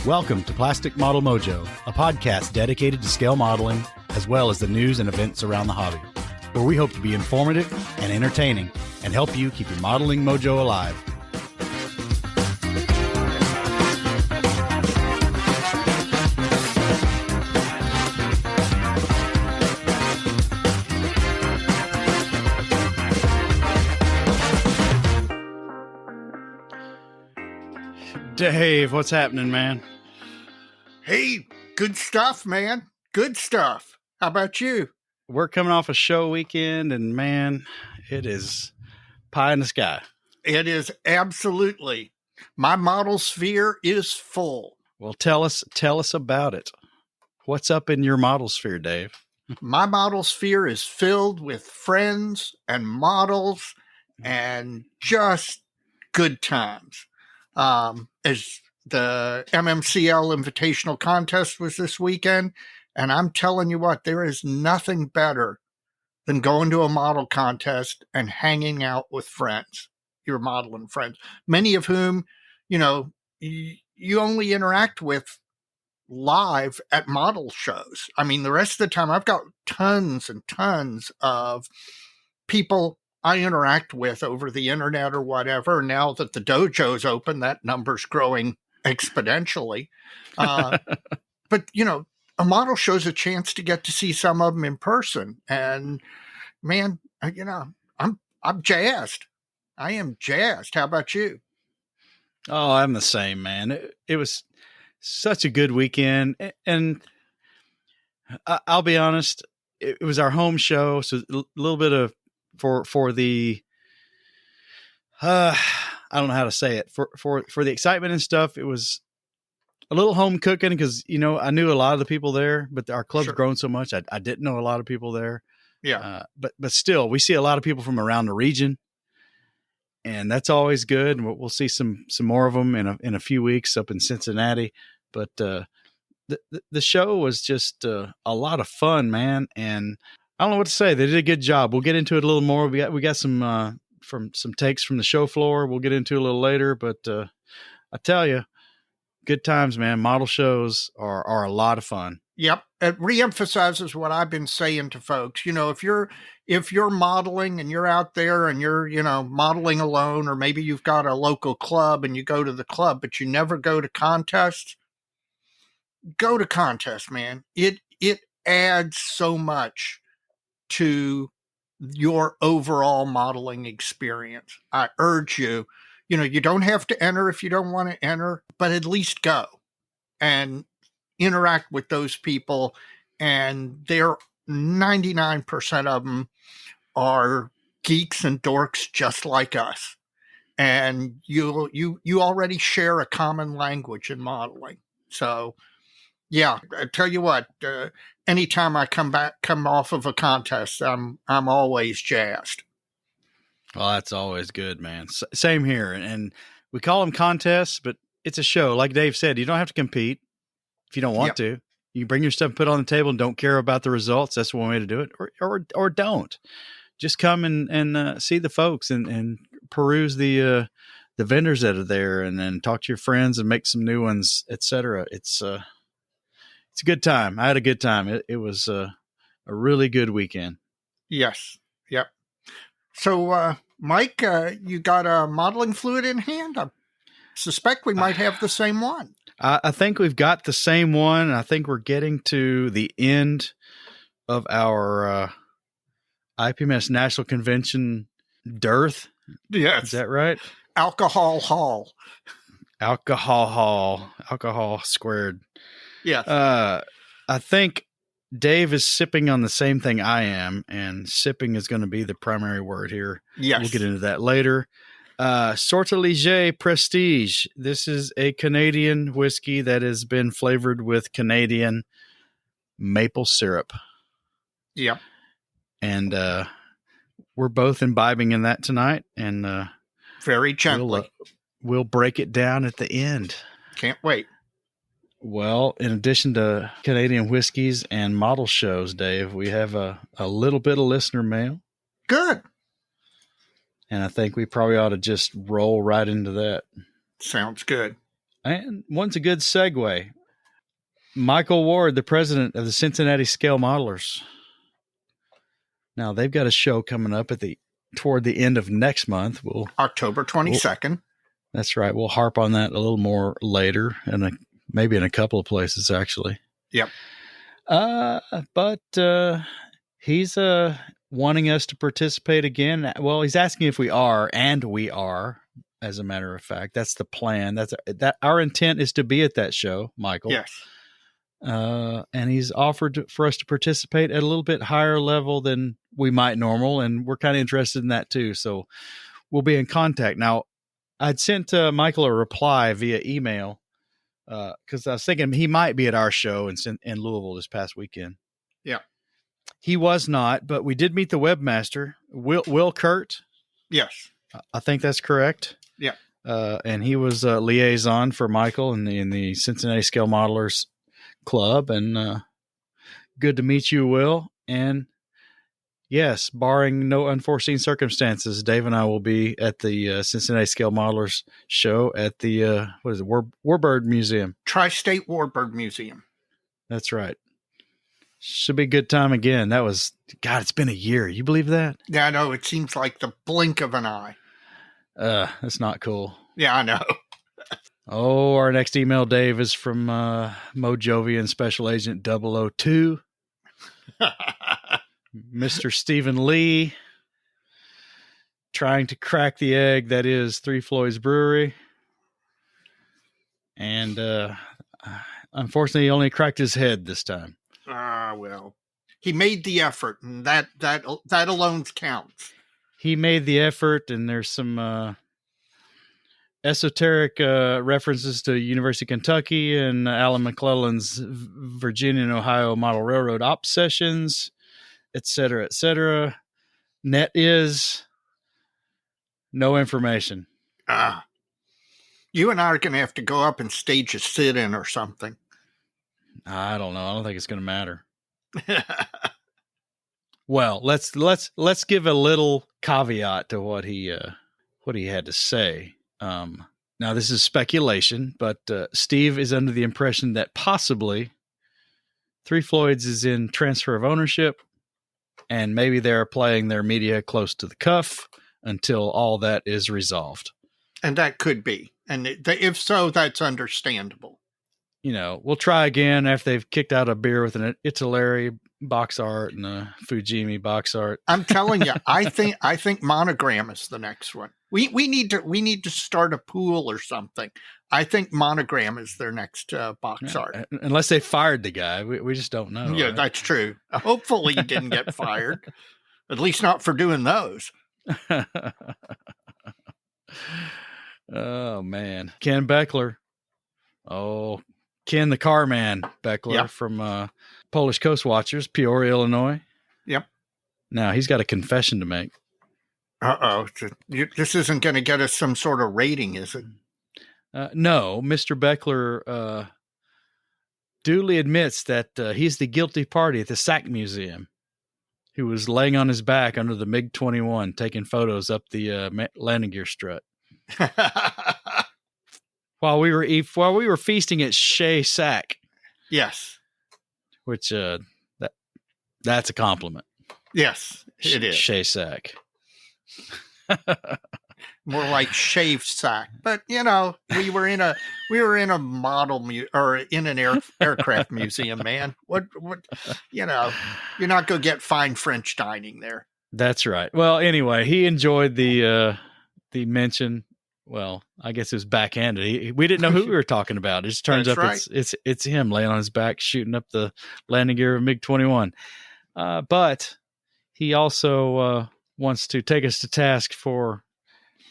Welcome to Plastic Model Mojo, a podcast dedicated to scale modeling, as well as the news and events around the hobby, where we hope to be informative and entertaining and help you keep your modeling mojo alive. Dave, what's happening, man? Hey, good stuff, man. Good stuff. How about you? We're coming off a show weekend, and man, it is pie in the sky. It is absolutely. My model sphere is full. Well, tell us about it. What's up in your model sphere, Dave? My model sphere is filled with friends and models and just good times. As the MMCL Invitational contest was this weekend, and I'm telling you what, there is nothing better than going to a model contest and hanging out with friends, your modeling friends, many of whom, you only interact with live at model shows. I mean, the rest of the time I've got tons and tons of people I interact with over the internet or whatever. Now that the dojo's open, that number's growing exponentially. But, a model show's a chance to get to see some of them in person. And man, I'm jazzed. I am jazzed. How about you? Oh, I'm the same, man. It was such a good weekend. And I'll be honest, it was our home show. So a little bit of, for the, I don't know how to say it, for the excitement and stuff. It was a little home cooking because, I knew a lot of the people there, but our club's grown so much. I didn't know a lot of people there. Yeah. But still, we see a lot of people from around the region, and that's always good. And we'll see some more of them in a few weeks up in Cincinnati. But the show was just a lot of fun, man. And I don't know what to say. They did a good job. We'll get into it a little more. We got some takes from the show floor. We'll get into a little later. But I tell you, good times, man. Model shows are a lot of fun. Yep. It reemphasizes what I've been saying to folks. If you're modeling and you're out there and you're, modeling alone, or maybe you've got a local club and you go to the club, but you never go to contests, go to contests, man. It adds so much to your overall modeling experience. I urge you, you don't have to enter if you don't want to enter, but at least go and interact with those people. And they're 99% of them are geeks and dorks just like us. And you already share a common language in modeling. So yeah, I tell you what, anytime I come off of a contest, I'm always jazzed. Well, that's always good, man. Same here. And we call them contests, but it's a show. Like Dave said, you don't have to compete if you don't want to. You bring your stuff, put it on the table, and don't care about the results. That's one way to do it. Or don't. Just come and see the folks and peruse the vendors that are there, and then talk to your friends and make some new ones, etc. It's a good time. I had a good time. It was a really good weekend. Yes. Yep. So, Mike, you got a modeling fluid in hand? I suspect we might have the same one. I think we've got the same one. I think we're getting to the end of our IPMS National Convention dearth. Yes. Is that right? Alcohol Hall squared. Yes. I think Dave is sipping on the same thing I am, and sipping is going to be the primary word here. Yes. We'll get into that later. Sortilege Prestige. This is a Canadian whiskey that has been flavored with Canadian maple syrup. Yep. And we're both imbibing in that tonight, and very gently. We'll break it down at the end. Can't wait. Well, in addition to Canadian whiskeys and model shows, Dave, we have a little bit of listener mail. Good. And I think we probably ought to just roll right into that. Sounds good. And one's a good segue. Michael Ward, the president of the Cincinnati Scale Modelers. Now they've got a show coming up toward the end of next month. October 22nd. That's right. We'll harp on that a little more later, and maybe in a couple of places actually. Yep. But he's wanting us to participate again. Well, he's asking if we are, and we are. As a matter of fact, that's the plan. That our intent is to be at that show, Michael. Yes. And he's offered for us to participate at a little bit higher level than we might normal, and we're kind of interested in that too. So we'll be in contact. Now, I'd sent Michael a reply via email because I was thinking he might be at our show in Louisville this past weekend. Yeah. He was not, but we did meet the webmaster, Will Kurt. Yes. I think that's correct. Yeah. And he was a liaison for Michael in the Cincinnati Scale Modelers Club. And good to meet you, Will. And yes, barring no unforeseen circumstances, Dave and I will be at the Cincinnati Scale Modelers show at the, Warbird Museum. Tri-State Warbird Museum. That's right. Should be a good time again. It's been a year. You believe that? Yeah, I know. It seems like the blink of an eye. That's not cool. Yeah, I know. Oh, our next email, Dave, is from Mojo and Special Agent 002. Mr. Stephen Lee, trying to crack the egg that is Three Floyds Brewery. And unfortunately, he only cracked his head this time. Well, he made the effort, and that alone counts. He made the effort, and there's some esoteric references to University of Kentucky and Alan McClellan's Virginia and Ohio Model Railroad op sessions, et cetera, et cetera. Net is no information. You and I are going to have to go up and stage a sit-in or something. I don't know. I don't think it's going to matter. Well, let's give a little caveat to what he had to say. Now, this is speculation, but Steve is under the impression that possibly Three Floyds is in transfer of ownership, and maybe they're playing their media close to the cuff until all that is resolved. And that could be. And if so, that's understandable. We'll try again after they've kicked out a beer with an Italeri box art and a Fujimi box art. I'm telling you, I think Monogram is the next one. We need to start a pool or something. I think Monogram is their next box art. Unless they fired the guy, we just don't know. Yeah, right? That's true. Hopefully he didn't get fired. At least not for doing those. Oh man, Ken Beckler. Oh, Ken the Car Man Beckler from Polish Coast Watchers, Peoria, Illinois. Yep. Now he's got a confession to make. This isn't going to get us some sort of rating, is it? No, Mr. Beckler duly admits that he's the guilty party at the SAC Museum, who was laying on his back under the MiG-21, taking photos up the landing gear strut. While we were feasting at Shea Sack. Yes. Which that's a compliment. Yes, it is. Shea Sack. More like shave sack. But we were in a model or in an aircraft museum, man. What you're not going to get fine French dining there. That's right. Well, anyway, he enjoyed the mention. Well, I guess it was backhanded. We didn't know who we were talking about. It just turns up right. It's him laying on his back, shooting up the landing gear of MiG-21. But he also wants to take us to task for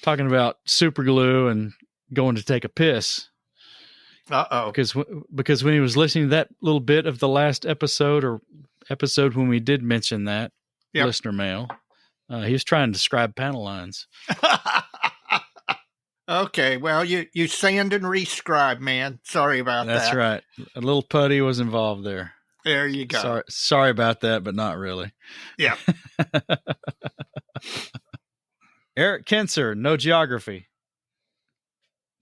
talking about super glue and going to take a piss. Because when he was listening to that little bit of the last episode when we did mention that listener mail, he was trying to describe panel lines. Okay, well, you sand and rescribe, man. Sorry about that. That's right. A little putty was involved there. There you go. Sorry about that, but not really. Yeah. Eric Kinser, no geography.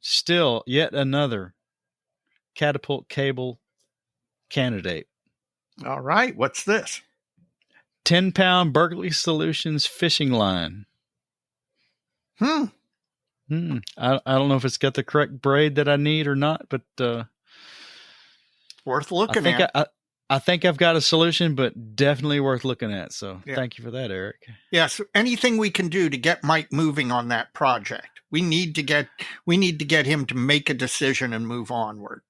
Still, yet another catapult cable candidate. All right. What's this? 10-pound Berkeley Solutions fishing line. I don't know if it's got the correct braid that I need or not, but worth looking at. I think I've got a solution, but definitely worth looking at. So thank you for that, Eric. Yes, anything we can do to get Mike moving on that project. We need to get him to make a decision and move onward.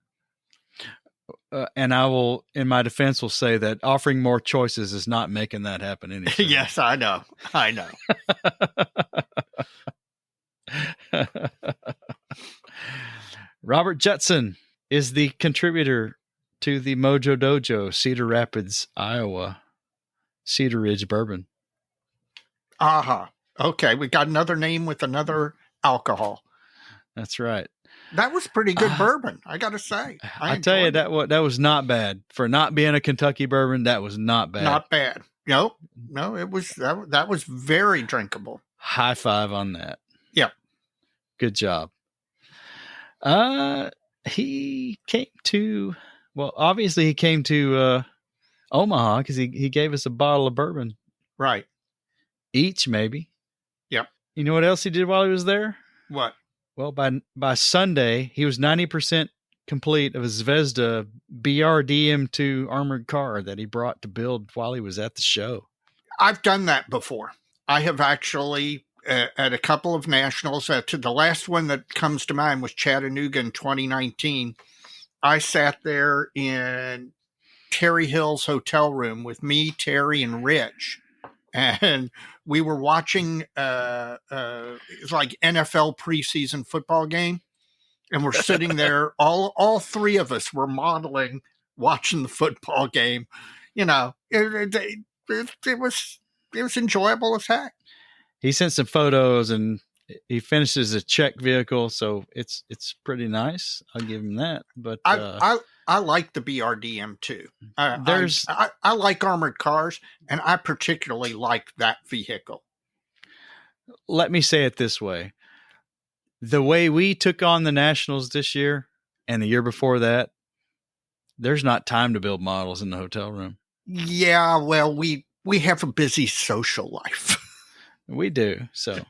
And I will, in my defense, will say that offering more choices is not making that happen any sooner. Yes, I know. Robert Judson is the contributor to the Mojo Dojo, Cedar Rapids, Iowa, Cedar Ridge Bourbon. Okay, we got another name with another alcohol. That's right. That was pretty good bourbon, I got to say. I tell you, that was not bad. For not being a Kentucky bourbon, that was not bad. Not bad. No, it was that was very drinkable. High five on that. Yep. Good job. He came to, obviously he came to Omaha because he gave us a bottle of bourbon. Right. Each, maybe. Yep. You know what else he did while he was there? What? Well, by Sunday, he was 90% complete of a Zvezda BRDM2 armored car that he brought to build while he was at the show. I've done that before. I have actually, at a couple of nationals, to the last one that comes to mind was Chattanooga in 2019. I sat there in Terry Hill's hotel room with me, Terry, and Rich. And we were watching it's like NFL preseason football game, and we're sitting there. All three of us were modeling, watching the football game. You know, it was enjoyable as heck. He sent some photos, and he finishes a check vehicle, so it's pretty nice. I'll give him that. But I like the BRDM too. I like armored cars, and I particularly like that vehicle. Let me say it this way. The way we took on the Nationals this year and the year before that, there's not time to build models in the hotel room. Yeah, well, we have a busy social life. We do. So,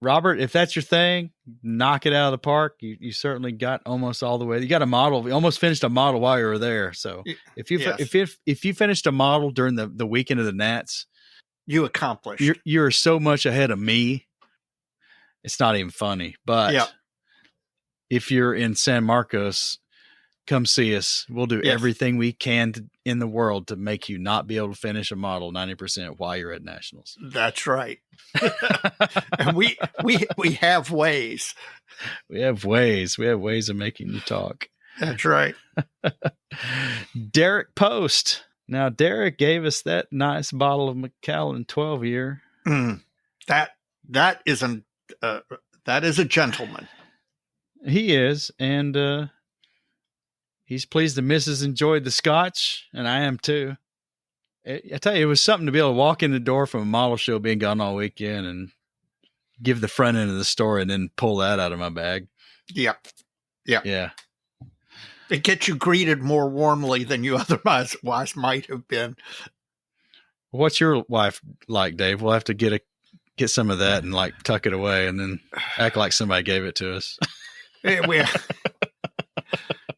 Robert, if that's your thing, knock it out of the park. You certainly got almost all the way. You got a model. You almost finished a model while you were there. So if you finished a model during the weekend of the Nats, you accomplished. You're so much ahead of me. It's not even funny. But if you're in San Marcos, come see us. We'll do everything we can in the world to make you not be able to finish a model 90% while you're at Nationals. That's right. And we have ways. We have ways. We have ways of making you talk. That's right. Derek Post. Now, Derek gave us that nice bottle of Macallan 12-year. That is a gentleman. He is, and he's pleased the missus enjoyed the scotch, and I am too. I tell you, it was something to be able to walk in the door from a model show being gone all weekend and give the front end of the story and then pull that out of my bag. Yeah. It gets you greeted more warmly than you otherwise might have been. What's your wife like, Dave? We'll have to get some of that and like tuck it away and then act like somebody gave it to us.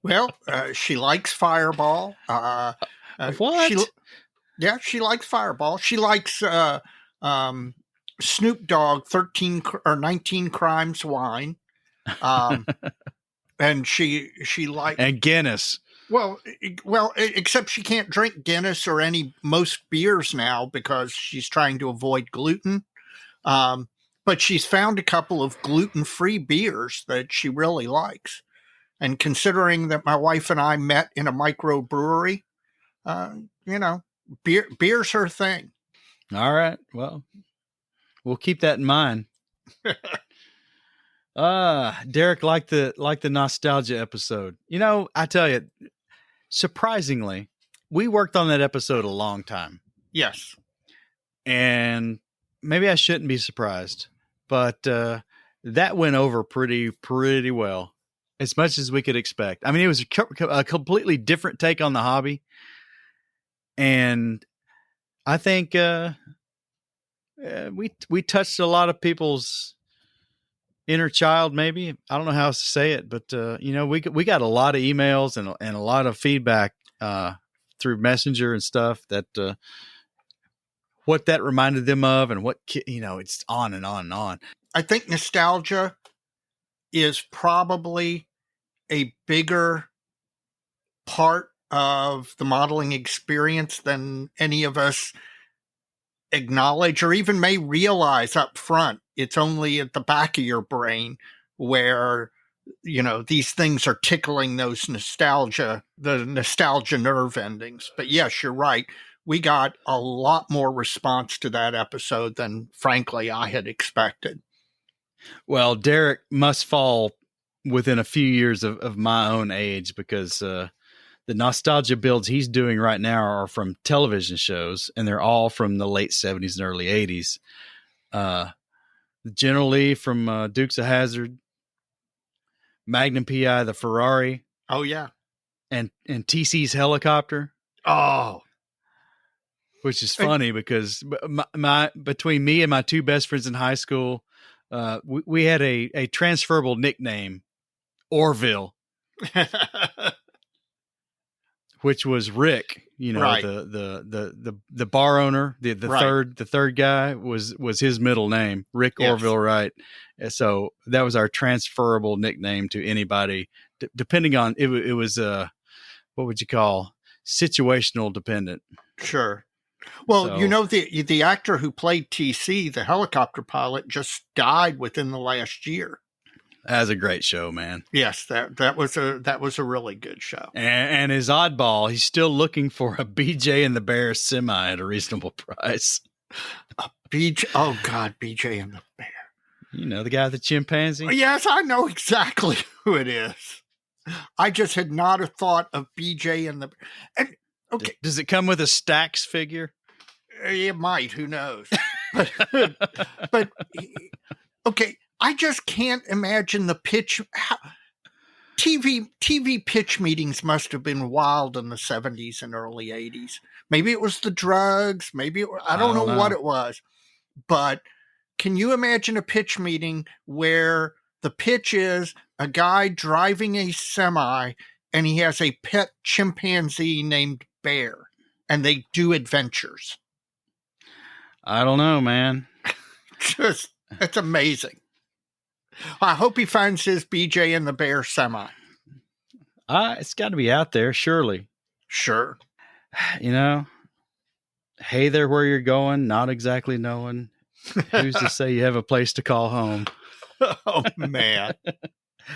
Well, she likes Fireball. What? She likes Fireball. She likes Snoop Dogg 13 or 19 Crimes wine. And she likes and Guinness. Well, except she can't drink Guinness or most beers now because she's trying to avoid gluten. But she's found a couple of gluten-free beers that she really likes. And considering that my wife and I met in a microbrewery, beer's her thing. All right. Well, we'll keep that in mind. Derek liked the nostalgia episode. You know, I tell you, surprisingly, we worked on that episode a long time. Yes. And maybe I shouldn't be surprised, but that went over pretty well. as much as we could expect. I mean, it was a completely different take on the hobby. And I think we touched a lot of people's inner child, maybe. I don't know how else to say it, but we got a lot of emails and a lot of feedback through Messenger and stuff that what that reminded them of, and what it's on and on and on. I think nostalgia is probably a bigger part of the modeling experience than any of us acknowledge or even may realize up front. It's only at the back of your brain where these things are tickling the nostalgia nerve endings. But yes, you're right. We got a lot more response to that episode than, frankly, I had expected. Well, Derek must fall within a few years of my own age, because the nostalgia builds he's doing right now are from television shows, and they're all from the late 70s and early 80s. Generally from Dukes of Hazzard, Magnum PI, the Ferrari. Oh, yeah. And TC's helicopter. Oh. Which is funny because between me and my two best friends in high school, we had a transferable nickname, Orville, which was Rick. Right. The bar owner, the right. third guy was his middle name, Rick yes. Orville, right? So that was our transferable nickname to anybody, depending on it was what would you call, situational dependent. Sure. Well, so, the actor who played TC, the helicopter pilot, just died within the last year. That was a great show, man. Yes, that was a really good show. And his oddball, he's still looking for a BJ and the Bear semi at a reasonable price. A BJ? Oh God, BJ and the Bear. The guy with the chimpanzee? Yes, I know exactly who it is. I just had not a thought of BJ and the Bear. And okay, does it come with a Stax figure? It might. Who knows? but okay. I just can't imagine the pitch. TV pitch meetings must have been wild in the 70s and early 80s. Maybe it was the drugs. Maybe I don't know what it was. But can you imagine a pitch meeting where the pitch is a guy driving a semi and he has a pet chimpanzee named Bear and they do adventures? I don't know, man. It's amazing. I hope he finds his BJ and the Bear semi. It's got to be out there, surely. Sure. Hey there, where you're going, not exactly knowing. Who's to say you have a place to call home? Oh, man.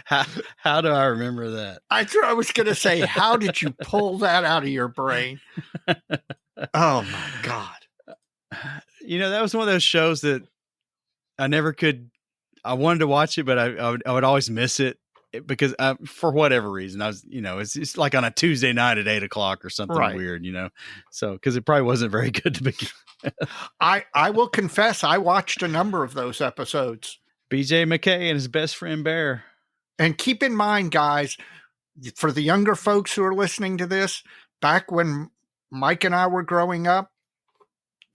How do I remember that? I was going to say, how did you pull that out of your brain? Oh, my God. That was one of those shows that I never could. I wanted to watch it, but I would always miss it because for whatever reason, I was, it's like on a Tuesday night at 8:00 or something right. Weird, so, cause it probably wasn't very good to begin. I will confess, I watched a number of those episodes. BJ McKay and his best friend Bear. And keep in mind, guys, for the younger folks who are listening to this, back when Mike and I were growing up,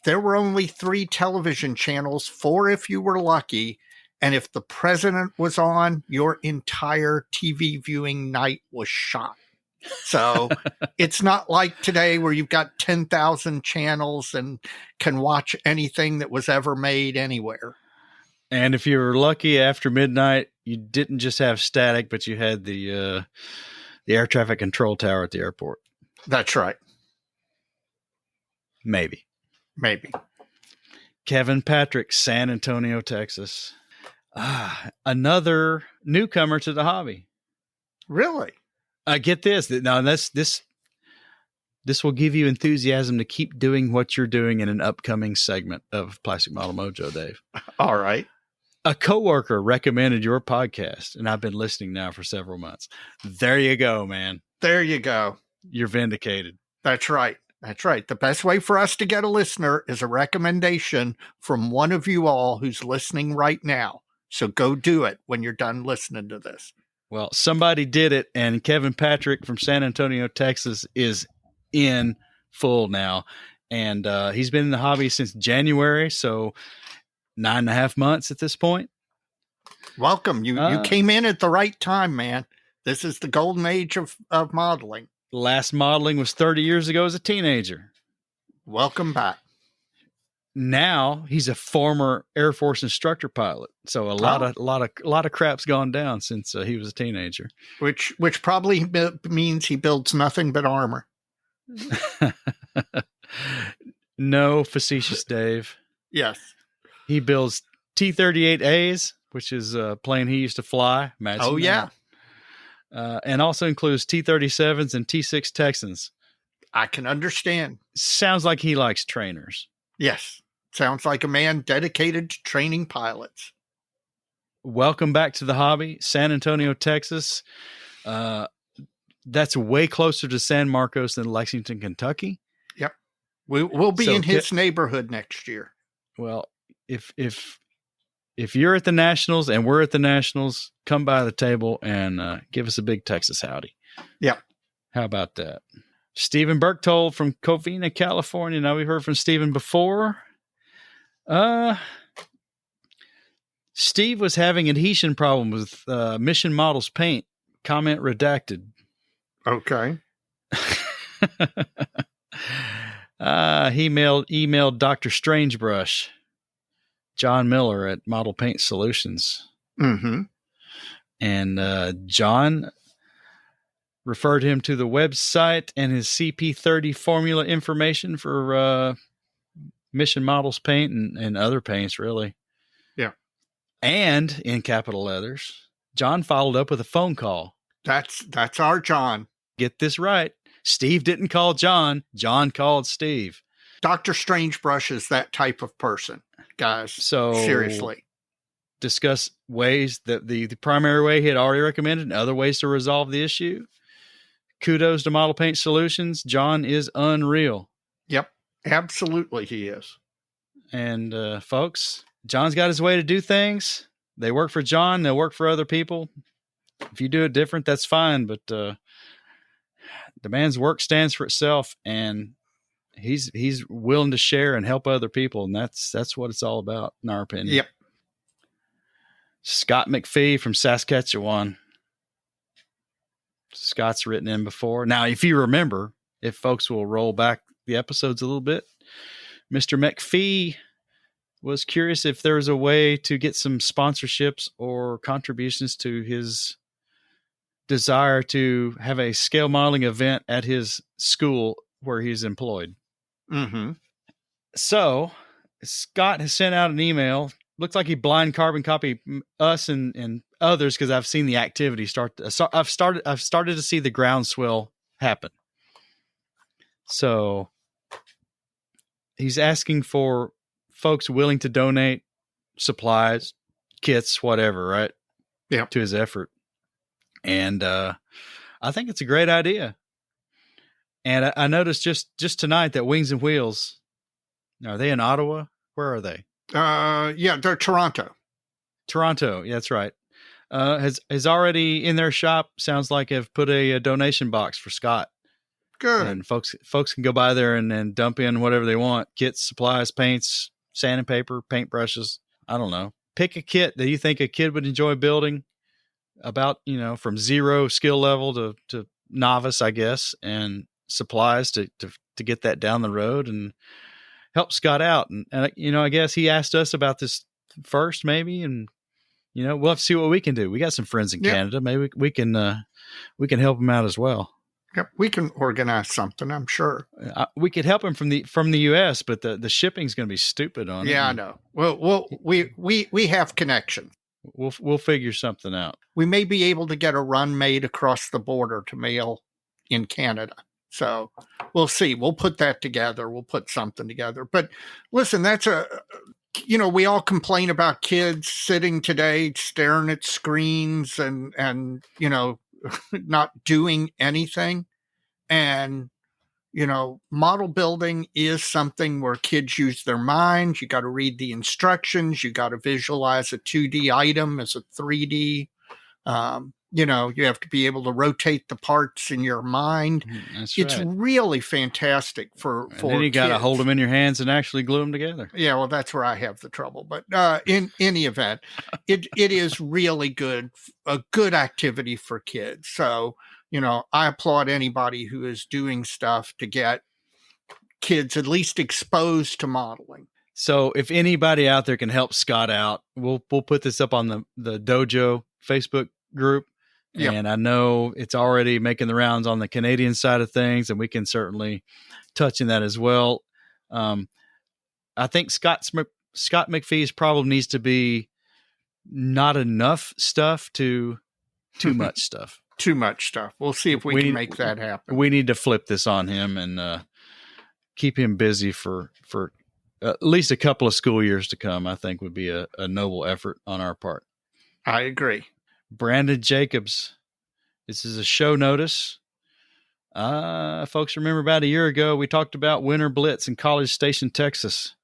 there were only 3 television channels, 4 if you were lucky. And if the president was on, your entire TV viewing night was shot. So it's not like today where you've got 10,000 channels and can watch anything that was ever made anywhere. And if you were lucky after midnight, you didn't just have static, but you had the air traffic control tower at the airport. That's right. Maybe. Kevin Patrick, San Antonio, Texas. Another newcomer to the hobby. Really? Get this. Now this will give you enthusiasm to keep doing what you're doing in an upcoming segment of Plastic Model Mojo, Dave. All right. A coworker recommended your podcast, and I've been listening now for several months. There you go, man. There you go. You're vindicated. That's right. The best way for us to get a listener is a recommendation from one of you all who's listening right now. So go do it when you're done listening to this. Well, somebody did it, and Kevin Patrick from San Antonio, Texas, is in full now. And he's been in the hobby since January, so 9.5 months at this point. Welcome. You came in at the right time, man. This is the golden age of modeling. Last modeling was 30 years ago as a teenager. Welcome back. Now he's a former Air Force instructor pilot. So a lot of crap's gone down since he was a teenager. Which probably means he builds nothing but armor. No, facetious Dave. Yes. He builds T-38As, which is a plane he used to fly. Imagine that. Yeah. And also includes T-37s and T-6 Texans. I can understand. Sounds like he likes trainers. Yes. Sounds like a man dedicated to training pilots. Welcome back to the hobby, San Antonio, Texas. That's way closer to San Marcos than Lexington, Kentucky. Yep. We'll be in his neighborhood next year. Well, if you're at the Nationals and we're at the Nationals, come by the table and give us a big Texas howdy. Yep. How about that? Stephen Berktold from Covina, California. Now, we've heard from Stephen before. Steve was having adhesion problems with Mission Models paint. Comment redacted. Okay. He emailed Dr. Strangebrush, John Miller at Model Paint Solutions. Mm-hmm. And John referred him to the website and his CP30 formula information for Mission Models paint and other paints, really. Yeah. And in capital letters, John followed up with a phone call. That's our John. Get this right. Steve didn't call John. John called Steve. Dr. Strangebrush is that type of person, guys. So seriously. Discuss ways that the primary way he had already recommended and other ways to resolve the issue. Kudos to Model Paint Solutions. John is unreal. Yep. Absolutely he is. And folks, John's got his way to do things. They work for John. They'll work for other people. If you do it different, that's fine. But the man's work stands for itself, and he's willing to share and help other people, and that's what it's all about, in our opinion. Yep. Scott McPhee from Saskatchewan. Scott's written in before. Now, if you remember, if folks will roll back the episodes a little bit, Mr. McPhee was curious if there was a way to get some sponsorships or contributions to his desire to have a scale modeling event at his school where he's employed. Mm-hmm. So Scott has sent out an email. Looks like he blind carbon copied us and others, because I've seen the activity start. I've started to see the groundswell happen. So he's asking for folks willing to donate supplies, kits, whatever, right? Yeah. To his effort. And I think it's a great idea. And I noticed just tonight that Wings and Wheels, are they in Ottawa? Where are they? Yeah, they're Toronto. Toronto, yeah, that's right. Has already in their shop, sounds like, have put a donation box for Scott. Good. And folks can go by there and dump in whatever they want: kits, supplies, paints, sandpaper, paintbrushes. I don't know. Pick a kit that you think a kid would enjoy building, about, from zero skill level to novice, I guess, and supplies to get that down the road and help Scott out. And I guess he asked us about this first, maybe, and we'll have to see what we can do. We got some friends in Canada. Maybe we can help him out as well. Yep, we can organize something, I'm sure. We could help him from the US, but the shipping's going to be stupid on it. Yeah, I know. Well, we have connections. We'll figure something out. We may be able to get a run made across the border to mail in Canada. So we'll see. We'll put that together. We'll put something together. But listen, that's we all complain about kids sitting today staring at screens and not doing anything. And, model building is something where kids use their minds. You got to read the instructions. You got to visualize a 2D item as a 3D. You have to be able to rotate the parts in your mind. That's It's right. really fantastic for And then you got to hold them in your hands and actually glue them together. Yeah, well, that's where I have the trouble. But in any event, it is really good, a good activity for kids. So, I applaud anybody who is doing stuff to get kids at least exposed to modeling. So if anybody out there can help Scott out, we'll put this up on the dojo Facebook group. Yep. And I know it's already making the rounds on the Canadian side of things, and we can certainly touch in that as well. I think Scott McPhee's problem needs to be not enough stuff to too much stuff. Too much stuff. We'll see if we can make that happen. We need to flip this on him and keep him busy for at least a couple of school years to come. I think would be a noble effort on our part. I agree. Brandon Jacobs. This is a show notice. Folks remember about a year ago, we talked about Winter Blitz in College Station, Texas.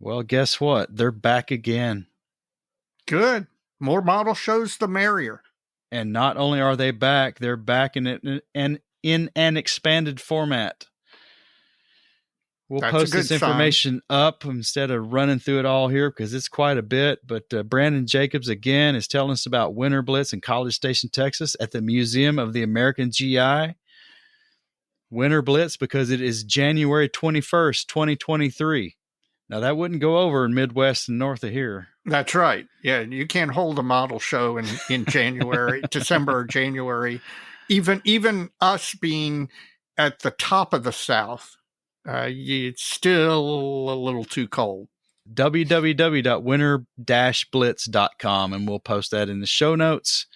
Well, guess what? They're back again. Good. More model shows, the merrier. And not only are they back, they're back in an expanded format. We'll post this information up instead of running through it all here because it's quite a bit. But Brandon Jacobs, again, is telling us about Winter Blitz in College Station, Texas at the Museum of the American GI. Winter Blitz because it is January 21st, 2023. Now, that wouldn't go over in Midwest and north of here. That's right. Yeah, you can't hold a model show in January, December or January. Even us being at the top of the South, it's still a little too cold. www.winter-blitz.com, and we'll post that in the show notes.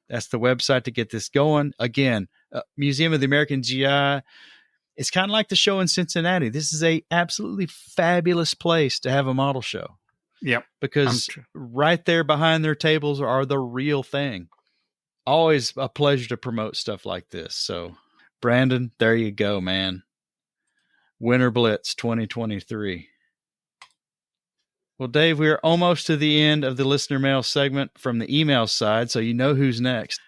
That's the website to get this going. Again, Museum of the American GI. It's kind of like the show in Cincinnati. This is a absolutely fabulous place to have a model show. Yep. Because right there behind their tables are the real thing. Always a pleasure to promote stuff like this. So, Brandon, there you go, man. Winter Blitz 2023. Well, Dave, we are almost to the end of the listener mail segment from the email side, so you know who's next.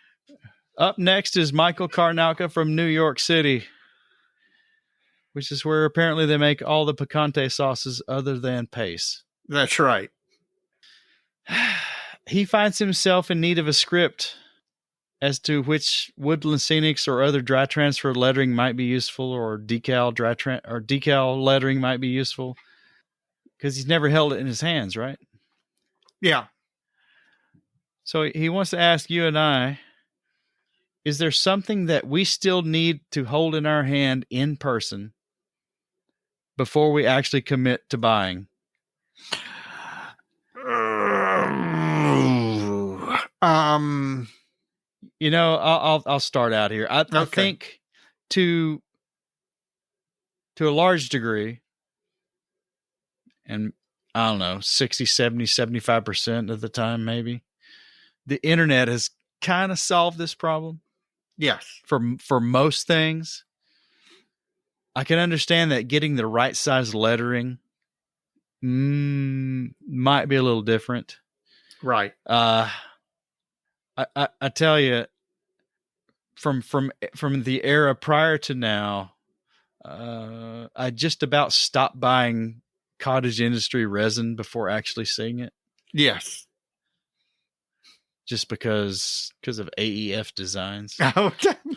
Up next is Michael Karnauka from New York City, which is where apparently they make all the picante sauces other than Pace. That's right. He finds himself in need of a script as to which Woodland Scenics or other dry transfer lettering might be useful, or decal lettering might be useful, because he's never held it in his hands, right? Yeah. So he wants to ask you and I, is there something that we still need to hold in our hand in person before we actually commit to buying? I'll start out here. I think to a large degree, and I don't know, 60, 70, 75% of the time, maybe, the internet has kind of solved this problem. Yes. For most things. I can understand that getting the right size lettering might be a little different. Right. I tell you, from the era prior to now, I just about stopped buying cottage industry resin before actually seeing it. Yes. Just because of AEF designs. Oh,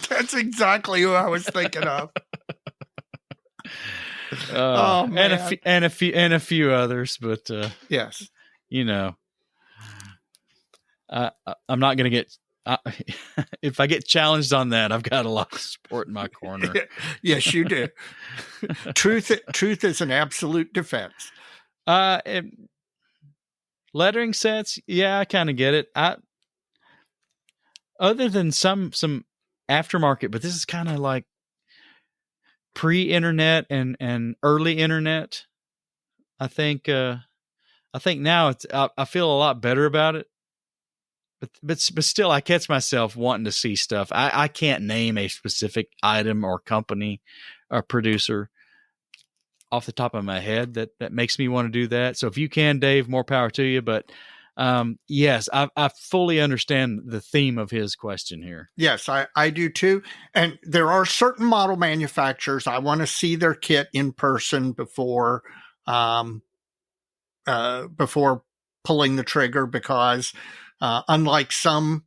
that's exactly who I was thinking of. Man. and a few others, but yes, I'm not going to get. If I get challenged on that, I've got a lot of support in my corner. Yes, you do. Truth is an absolute defense. Lettering sets, yeah, I kind of get it. Other than some aftermarket, but this is kind of like pre-internet and early internet. I think now I feel a lot better about it. But still, I catch myself wanting to see stuff. I can't name a specific item or company or producer off the top of my head that makes me want to do that. So if you can, Dave, more power to you. But Yes, I fully understand the theme of his question here. Yes, I do too. And there are certain model manufacturers I want to see their kit in person um, before pulling the trigger, because unlike some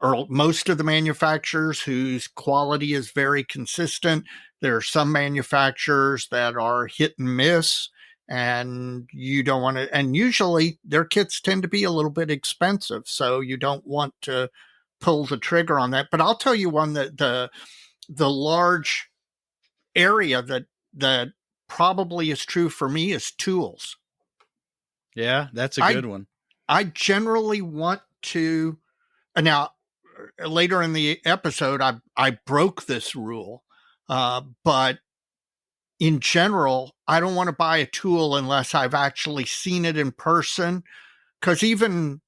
or most of the manufacturers whose quality is very consistent, there are some manufacturers that are hit and miss, and you don't want to, and usually their kits tend to be a little bit expensive, so you don't want to pull the trigger on that. But I'll tell you one that the large area that probably is true for me is tools. Yeah, that's a good one. I generally want to, now later in the episode, I broke this rule, but in general, I don't want to buy a tool unless I've actually seen it in person, because even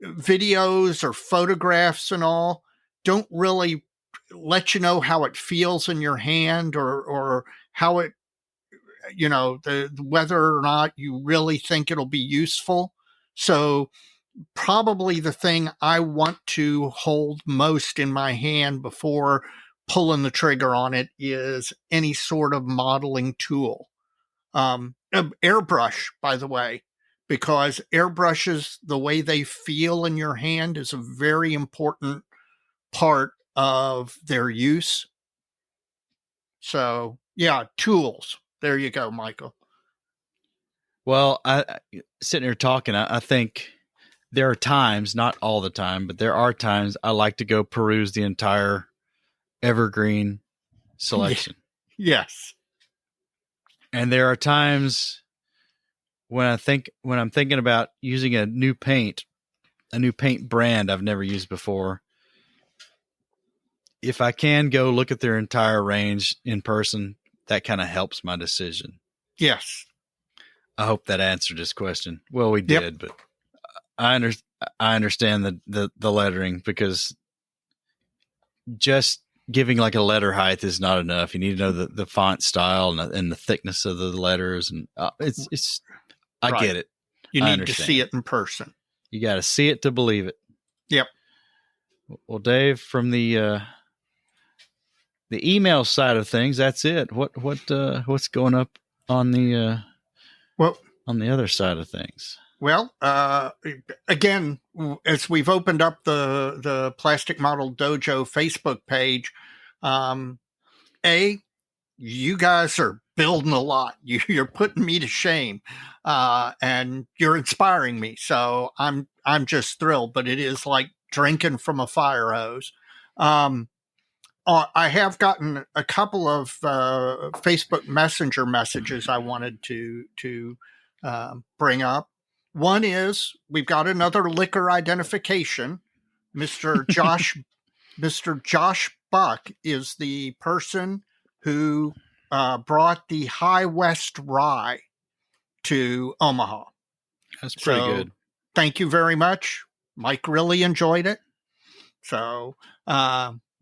videos or photographs and all don't really let you know how it feels in your hand, or how it, whether or not you really think it'll be useful. So probably the thing I want to hold most in my hand before pulling the trigger on it is any sort of modeling tool. Airbrush, by the way, because airbrushes, the way they feel in your hand is a very important part of their use. So, yeah, tools. There you go, Michael. Well, I sitting here talking, I think there are times, not all the time, but there are times I like to go peruse the entire evergreen selection. Yes. And there are times when I'm thinking about using a new paint brand I've never used before. If I can go look at their entire range in person, that kind of helps my decision. Yes. I hope that answered his question. Well, we did, but I understand the lettering, because just giving like a letter height is not enough. You need to know the font style and the thickness of the letters, and it's. I right. get it. You need to see it in person. You got to see it to believe it. Yep. Well, Dave, from the email side of things, that's it. What's going up on the on the other side of things? Well, again, as we've opened up the Plastic Model Dojo Facebook page, you guys are building a lot. You're putting me to shame, and you're inspiring me. So I'm just thrilled. But it is like drinking from a fire hose. I have gotten a couple of Facebook Messenger messages I wanted to bring up. One is, we've got another liquor identification. Mr. Josh Buck is the person who brought the High West Rye to Omaha. That's pretty good. Thank you very much. Mike really enjoyed it. So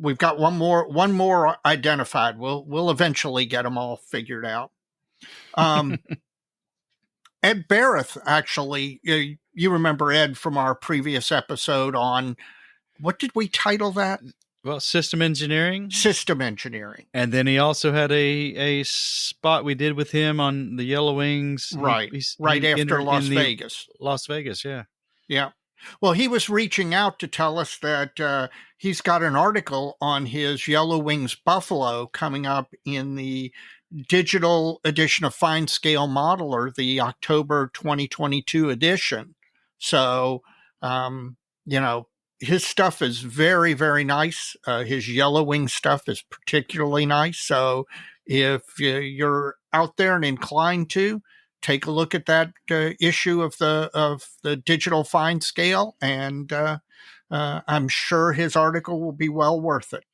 we've got one more identified. We'll eventually get them all figured out. Ed Baroth, actually, you remember Ed from our previous episode on, what did we title that? Well, system engineering. System engineering. And then he also had a spot we did with him on the Yellow Wings. Right. Right after Las Vegas. Las Vegas, yeah. Yeah. Well, he was reaching out to tell us that he's got an article on his Yellow Wings Buffalo coming up in the digital edition of Fine Scale Modeler, the October 2022 edition. So, his stuff is very, very nice. His Yellow Wing stuff is particularly nice. So if you're out there and inclined to, take a look at that issue of the digital fine scale, and I'm sure his article will be well worth it.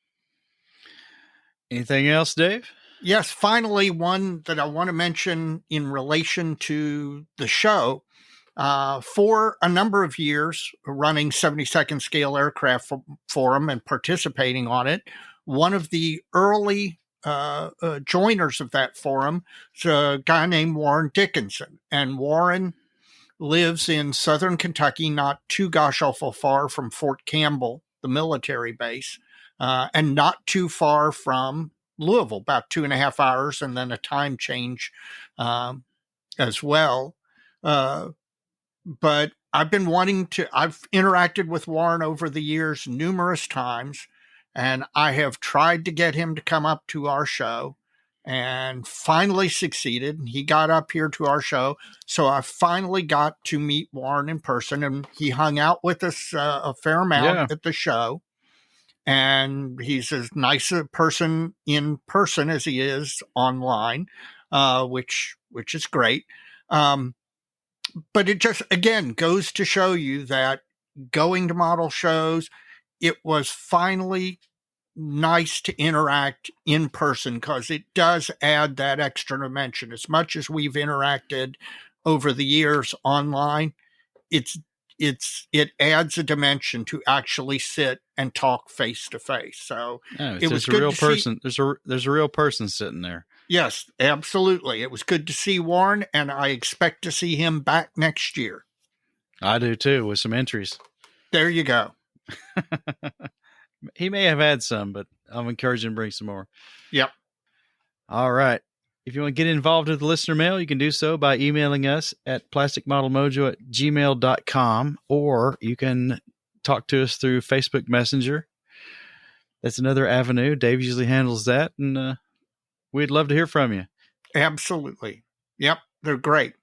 Anything else, Dave? Yes, finally, one that I want to mention in relation to the show. For a number of years, running 72nd Scale Aircraft Forum and participating on it, one of the early joiners of that forum is a guy named Warren Dickinson. And Warren lives in southern Kentucky, not too gosh awful far from Fort Campbell, the military base, and not too far from Louisville, about 2.5 hours, and then a time change as well. But I've interacted with Warren over the years numerous times, and I have tried to get him to come up to our show and finally succeeded. He got up here to our show. So I finally got to meet Warren in person, and he hung out with us a fair amount at the show. And he's as nice a person in person as he is online, which is great. But it just, again, goes to show you that going to model shows, it was finally nice to interact in person, because it does add that extra dimension. As much as we've interacted over the years online, it adds a dimension to actually sit and talk face to face. So it was good. A real person. There's a real person sitting there. Yes, absolutely. It was good to see Warren, and I expect to see him back next year. I do too, with some entries. There you go. He may have had some, but I'm encouraging him to bring some more. Yep. All right. If you want to get involved with the listener mail, you can do so by emailing us at plasticmodelmojo@gmail.com, or you can talk to us through Facebook Messenger. That's another avenue. Dave usually handles that, and we'd love to hear from you. Absolutely. Yep. They're great.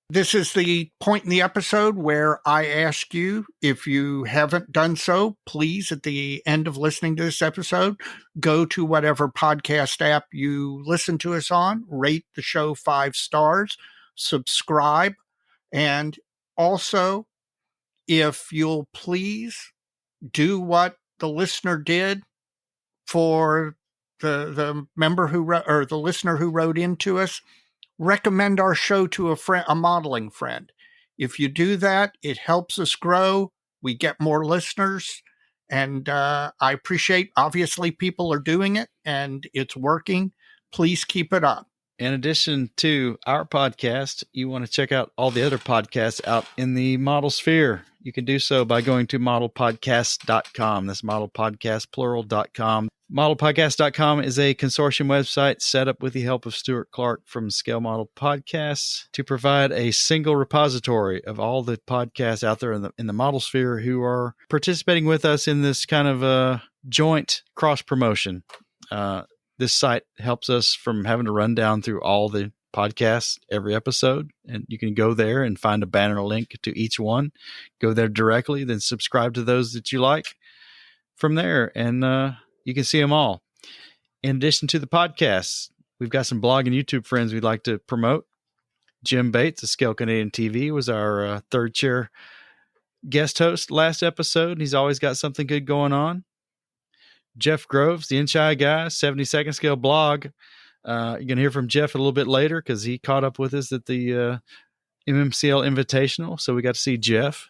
This is the point in the episode where I ask you, if you haven't done so, please, at the end of listening to this episode, go to whatever podcast app you listen to us on, rate the show 5 stars, subscribe, and also, if you'll please do what the listener did for the member who or the listener who wrote into us. Recommend our show to a modeling friend. If you do that, it helps us grow. We get more listeners, and I appreciate, obviously, people are doing it, and it's working. Please keep it up. In addition to our podcast, you want to check out all the other podcasts out in the model sphere. You can do so by going to modelpodcast.com. That's modelpodcastplural.com. Modelpodcast.com is a consortium website set up with the help of Stuart Clark from Scale Model Podcasts to provide a single repository of all the podcasts out there in the model sphere who are participating with us in this kind of joint cross promotion. This site helps us from having to run down through all the podcasts every episode, and you can go there and find a banner link to each one. Go there directly, then subscribe to those that you like from there, and you can see them all. In addition to the podcasts, we've got some blog and YouTube friends we'd like to promote. Jim Bates of Scale Canadian TV was our third chair guest host last episode. He's always got something good going on. Jeff Groves, the Inchai guy, 72nd Scale blog. You're going to hear from Jeff a little bit later because he caught up with us at the MMCL Invitational. So we got to see Jeff.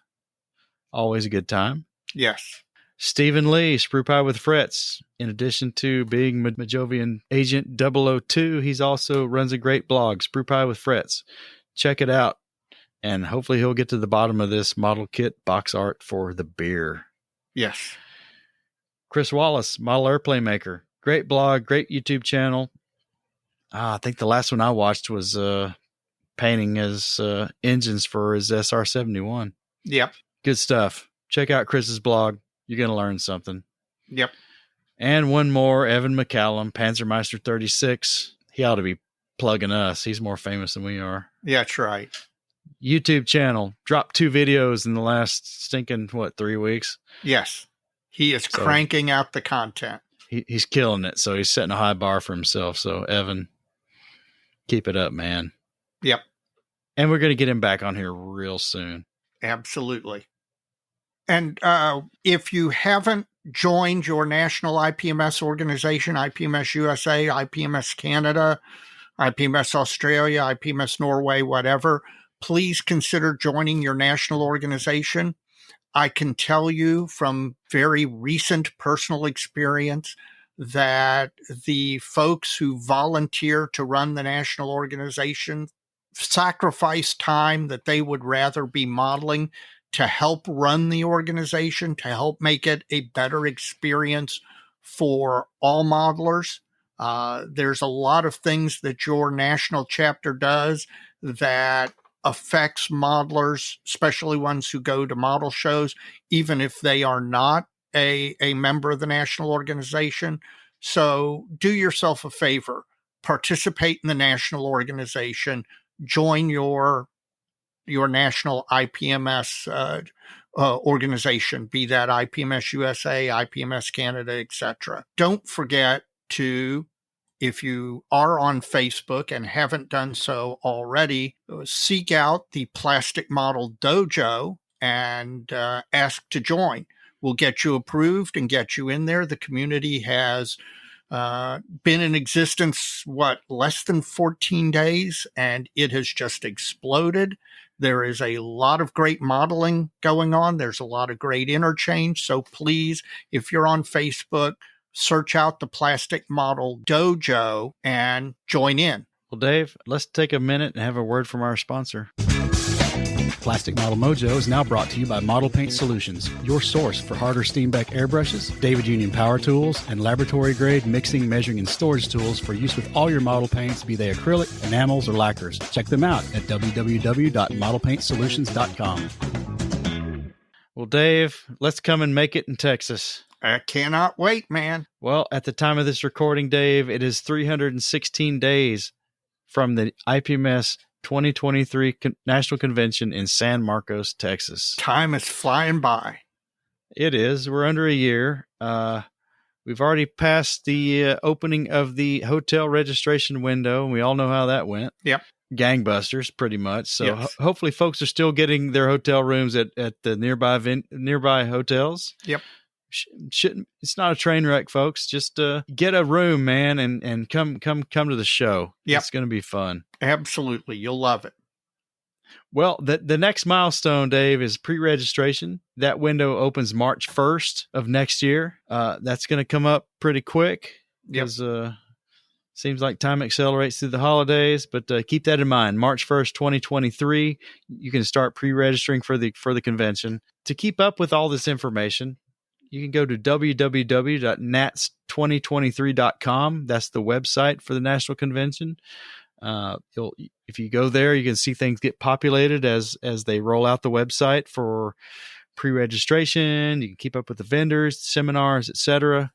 Always a good time. Yes. Stephen Lee, Sprue Pie with Frets. In addition to being Mojovian Agent 002, he's also runs a great blog, Sprue Pie with Frets. Check it out. And hopefully he'll get to the bottom of this model kit box art for the beer. Yes. Chris Wallace, model airplane maker. Great blog, great YouTube channel. I think the last one I watched was painting his engines for his SR-71. Yep. Good stuff. Check out Chris's blog. You're going to learn something. Yep. And one more, Evan McCallum, Panzermeister 36. He ought to be plugging us. He's more famous than we are. Yeah, that's right. YouTube channel. Dropped 2 videos in the last stinking, 3 weeks? Yes. He is cranking out the content. He's killing it. So he's setting a high bar for himself. So, Evan, keep it up, man. Yep. And we're going to get him back on here real soon. Absolutely. And if you haven't joined your national IPMS organization, IPMS USA, IPMS Canada, IPMS Australia, IPMS Norway, whatever, please consider joining your national organization. I can tell you from very recent personal experience that the folks who volunteer to run the national organization sacrifice time that they would rather be modeling to help run the organization, to help make it a better experience for all modelers. There's a lot of things that your national chapter does that affects modelers, especially ones who go to model shows, even if they are not a member of the national organization. So do yourself a favor, participate in the national organization, join your national IPMS organization, be that IPMS USA, IPMS Canada, etc. Don't forget to, if you are on Facebook and haven't done so already, seek out the Plastic Model Dojo and ask to join. We'll get you approved and get you in there. The community has been in existence, less than 14 days, and it has just exploded. There is a lot of great modeling going on. There's a lot of great interchange. So please, if you're on Facebook, search out the Plastic Model Dojo and join in. Well, Dave, let's take a minute and have a word from our sponsor. Plastic Model Mojo is now brought to you by Model Paint Solutions, your source for Harder Steenbeck airbrushes, David Union power tools, and laboratory-grade mixing, measuring, and storage tools for use with all your model paints, be they acrylic, enamels, or lacquers. Check them out at www.modelpaintsolutions.com. Well, Dave, let's come and make it in Texas. I cannot wait, man. Well, at the time of this recording, Dave, it is 316 days from the IPMS 2023 National Convention in San Marcos, Texas. Time is flying by. It is. We're under a year. We've already passed the opening of the hotel registration window, and we all know how that went. Yep. Gangbusters, pretty much. So yes. Hopefully folks are still getting their hotel rooms at the nearby hotels. Yep. It's not a train wreck, folks. Just get a room, man, and come to the show. Yep. It's going to be fun. Absolutely. You'll love it. Well, the next milestone, Dave, is pre-registration. That window opens March 1st of next year. That's going to come up pretty quick because seems like time accelerates through the holidays, but keep that in mind. March 1st, 2023, you can start pre-registering for the convention. To keep up with all this information, you can go to www.nats2023.com. That's the website for the National Convention. If you go there, you can see things get populated as they roll out the website for pre-registration. You can keep up with the vendors, seminars, etc.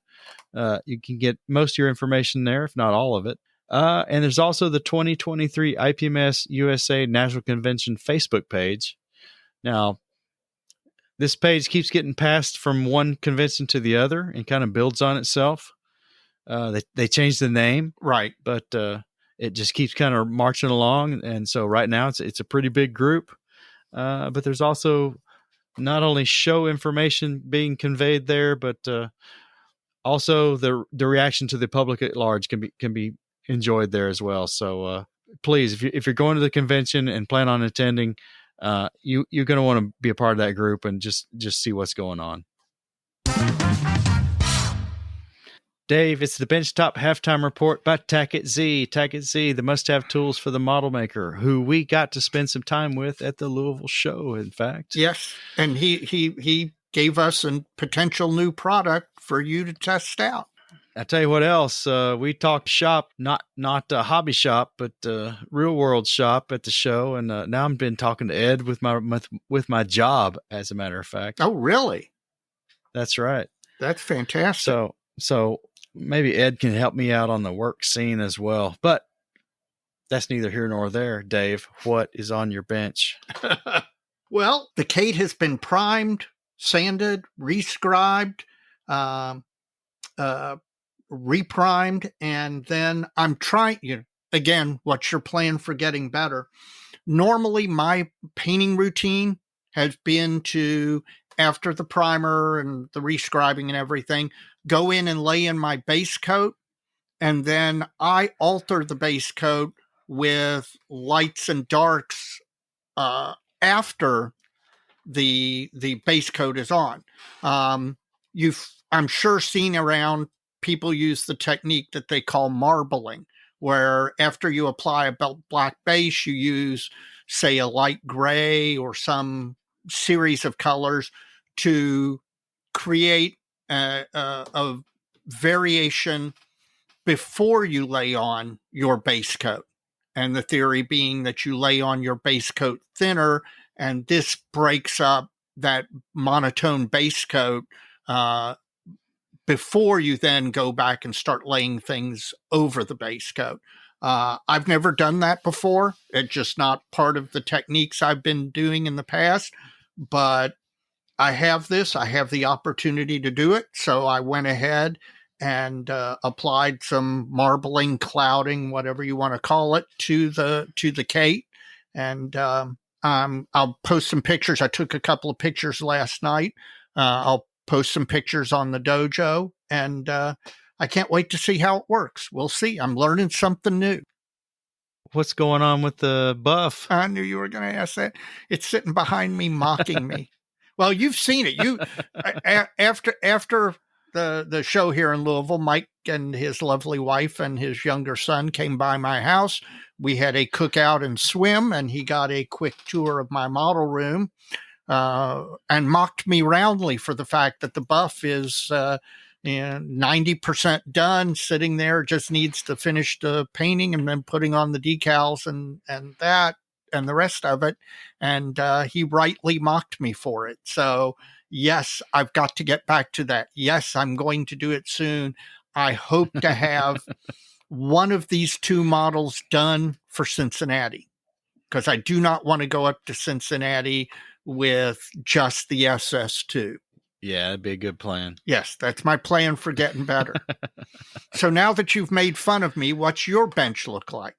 You can get most of your information there, if not all of it. And there's also the 2023 IPMS USA National Convention Facebook page. Now, this page keeps getting passed from one convention to the other and kind of builds on itself. They changed the name, right? But it just keeps kind of marching along. And so right now it's a pretty big group. But there's also not only show information being conveyed there, but also the reaction to the public at large can be enjoyed there as well. So please, if you're going to the convention and plan on attending, you're going to want to be a part of that group and just see what's going on. Dave, it's the Benchtop Halftime Report by Tackett Z. Tackett Z, the must-have tools for the model maker, who we got to spend some time with at the Louisville show, in fact. Yes, and he gave us a potential new product for you to test out. I tell you what else, we talked shop, not hobby shop, but real world shop at the show, and now I've been talking to Ed with my job, as a matter of fact. Oh, really? That's right. That's fantastic. So maybe Ed can help me out on the work scene as well, but that's neither here nor there. Dave, what is on your bench? Well, the Kate has been primed, sanded, rescribed, reprimed, and then I'm trying, again, what's your plan for getting better? Normally, my painting routine has been to after the primer and the rescribing and everything, go in and lay in my base coat. And then I alter the base coat with lights and darks after the base coat is on. You've, I'm sure, seen around people use the technique that they call marbling, where after you apply a black base, you use, say, a light gray or some series of colors to create a variation before you lay on your base coat. And the theory being that you lay on your base coat thinner, and this breaks up that monotone base coat before you then go back and start laying things over the base coat. I've never done that before. It's just not part of the techniques I've been doing in the past, but I have this. I have the opportunity to do it. So I went ahead and applied some marbling, clouding, whatever you want to call it, to the Kate. And I'll post some pictures. I took a couple of pictures last night. I'll post some pictures on the dojo, and I can't wait to see how it works. We'll see. I'm learning something new. What's going on with the buff? I knew you were going to ask that. It's sitting behind me, mocking me. Well, you've seen it. You after the show here in Louisville, Mike and his lovely wife and his younger son came by my house. We had a cookout and swim, and he got a quick tour of my model room and mocked me roundly for the fact that the buff is 90% done, sitting there, just needs to finish the painting and then putting on the decals and that and the rest of it. And he rightly mocked me for it. So yes, I've got to get back to that. Yes, I'm going to do it soon. I hope to have one of these two models done for Cincinnati, because I do not want to go up to Cincinnati with just the SS2. Yeah, that'd be a good plan. Yes, that's my plan for getting better. So now that you've made fun of me, what's your bench look like?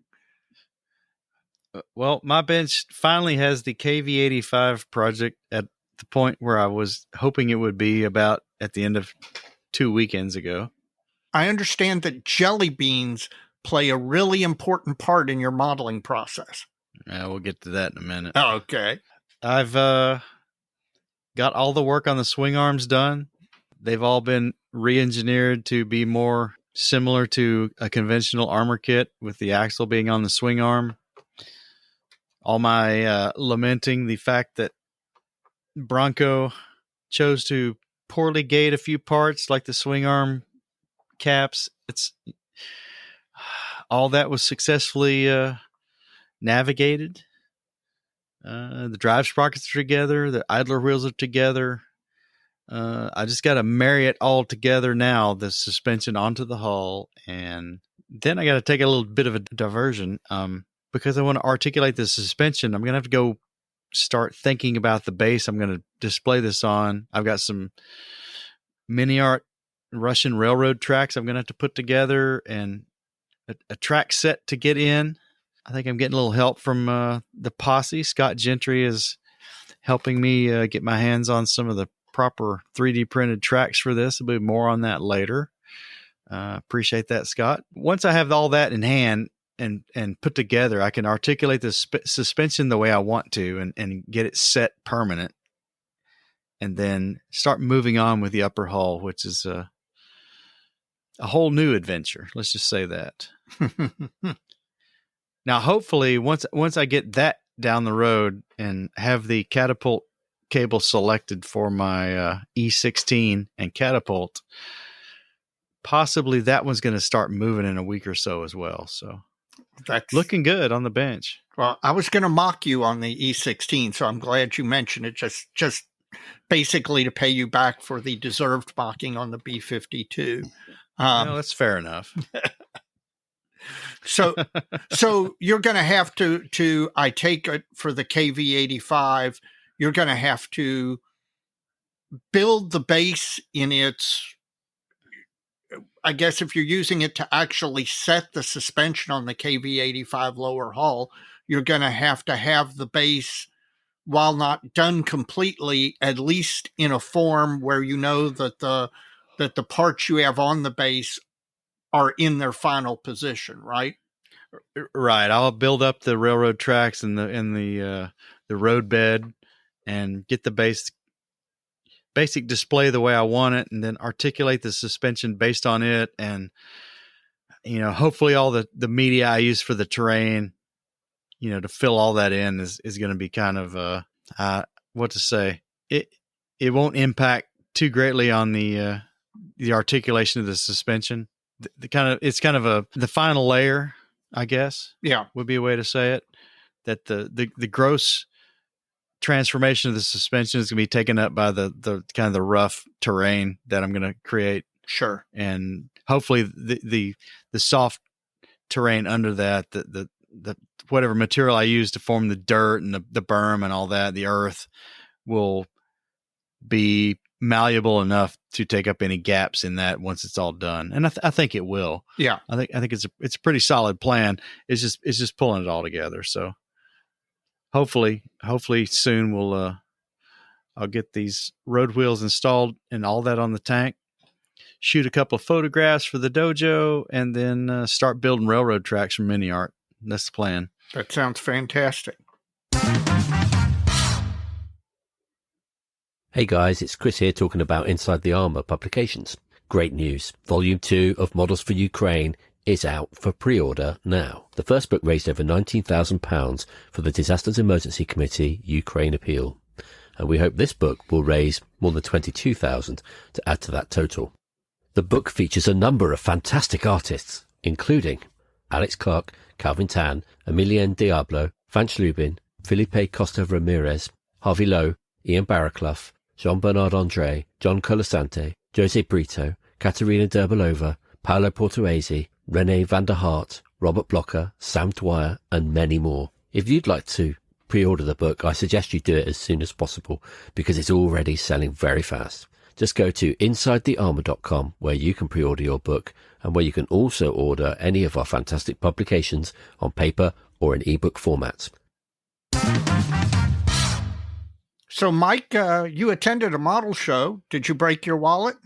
Well, my bench finally has the KV85 project at the point where I was hoping it would be about at the end of 2 weekends ago. I understand that jelly beans play a really important part in your modeling process. Yeah, we'll get to that in a minute. Oh, okay. I've got all the work on the swing arms done. They've all been re-engineered to be more similar to a conventional armor kit, with the axle being on the swing arm. All my lamenting the fact that Bronco chose to poorly gate a few parts, like the swing arm caps. It's all that was successfully navigated. The drive sprockets are together. The idler wheels are together. I just got to marry it all together now, the suspension onto the hull. And then I got to take a little bit of a diversion. Because I want to articulate the suspension, I'm going to have to go start thinking about the base I'm going to display this on. I've got some mini art Russian railroad tracks I'm going to have to put together, and a track set to get in. I think I'm getting a little help from the posse. Scott Gentry is helping me get my hands on some of the proper 3D printed tracks for this. There'll be more on that later. Appreciate that, Scott. Once I have all that in hand and put together, I can articulate the suspension the way I want to and get it set permanent, and then start moving on with the upper hull, which is a whole new adventure. Let's just say that. Now, hopefully, once I get that down the road and have the catapult cable selected for my E16 and catapult, possibly that one's going to start moving in a week or so as well. So that's looking good on the bench. Well, I was going to mock you on the E16, so I'm glad you mentioned it. Just basically to pay you back for the deserved mocking on the B52. Well, that's fair enough. So you're going to have to, I take it for the KV85, you're going to have to build the base in its, I guess if you're using it to actually set the suspension on the KV85 lower hull, you're going to have the base while not done completely, at least in a form where you know that the parts you have on the base are in their final position, right? Right. I'll build up the railroad tracks and the road bed and get the basic display the way I want it, and then articulate the suspension based on it. And, hopefully all the media I use for the terrain, to fill all that in is going to be kind of, what to say. It won't impact too greatly on the articulation of the suspension. It's kind of the final layer, I guess. Yeah. Would be a way to say it. That the gross transformation of the suspension is going to be taken up by the kind of the rough terrain that I'm going to create. Sure. And hopefully the soft terrain under that, the whatever material I use to form the dirt and the berm and all that, the earth, will be malleable enough to take up any gaps in that once it's all done. And I think it will. Yeah. I think it's a pretty solid plan. It's just pulling it all together. So hopefully soon I'll get these road wheels installed and all that on the tank, shoot a couple of photographs for the dojo, and then start building railroad tracks from mini art. That's the plan. That sounds fantastic. Hey guys, it's Chris here talking about Inside the Armour publications. Great news. Volume 2 of Models for Ukraine is out for pre-order now. The first book raised over £19,000 for the Disasters Emergency Committee Ukraine Appeal. And we hope this book will raise more than £22,000 to add to that total. The book features a number of fantastic artists, including Alex Clark, Calvin Tan, Emilien Diablo, Vance Lubin, Felipe Costa Ramirez, Harvey Lowe, Ian Barraclough, Jean-Bernard André, John Colasante, Jose Brito, Katerina Derbalova, Paolo Portuese, Rene van der Hart, Robert Blocker, Sam Dwyer, and many more. If you'd like to pre-order the book, I suggest you do it as soon as possible because it's already selling very fast. Just go to InsideTheArmour.com where you can pre-order your book and where you can also order any of our fantastic publications on paper or in ebook formats. So, Mike, you attended a model show. Did you break your wallet?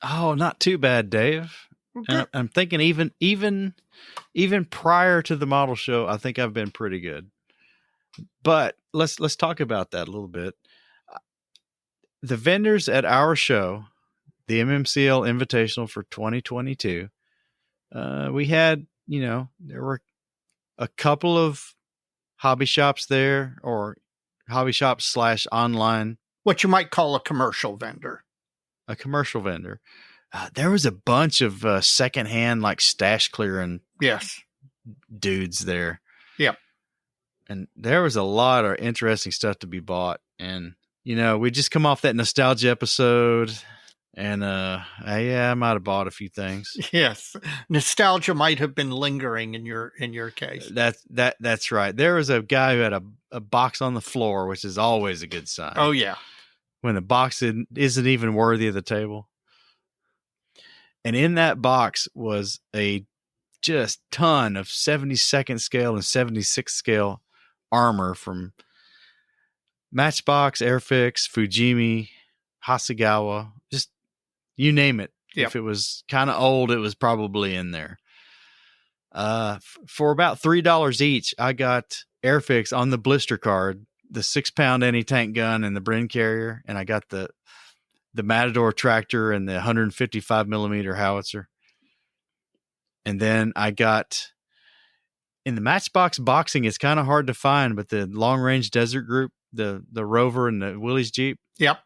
Oh, not too bad, Dave. Okay. I'm thinking even prior to the model show, I think I've been pretty good. But let's talk about that a little bit. The vendors at our show, the MMCL Invitational for 2022, we had, there were a couple of hobby shops there, or hobby shops / online. What you might call a commercial vendor. A commercial vendor. There was a bunch of secondhand, like stash clearing Yes. dudes there. Yep. And there was a lot of interesting stuff to be bought. And, we just come off that nostalgia episode. And, I might have bought a few things. Yes. Nostalgia might have been lingering in your case. That's right. There was a guy who had a box on the floor, which is always a good sign. Oh, yeah. When the box isn't even worthy of the table. And in that box was a just ton of 72nd scale and 76th scale armor from Matchbox, Airfix, Fujimi, Hasegawa, just you name it. Yep. If it was kind of old, it was probably in there. For about $3 each, I got Airfix on the blister card, the 6-pound anti-tank gun and the Bren carrier, and I got the Matador tractor and the 155 millimeter howitzer. And then I got, in the Matchbox boxing, it's kind of hard to find, but the long range desert group, the Rover and the Willys Jeep. Yep.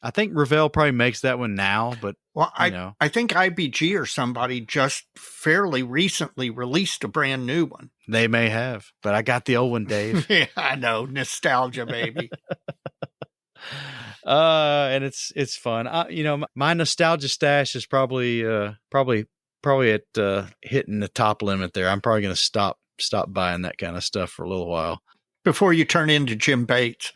I think Revell probably makes that one now, but I think IBG or somebody just fairly recently released a brand new one. They may have, but I got the old one, Dave. Yeah, I know. Nostalgia, baby. And it's fun. My nostalgia stash is probably at hitting the top limit there. I'm probably going to stop buying that kind of stuff for a little while before you turn into Jim Bates.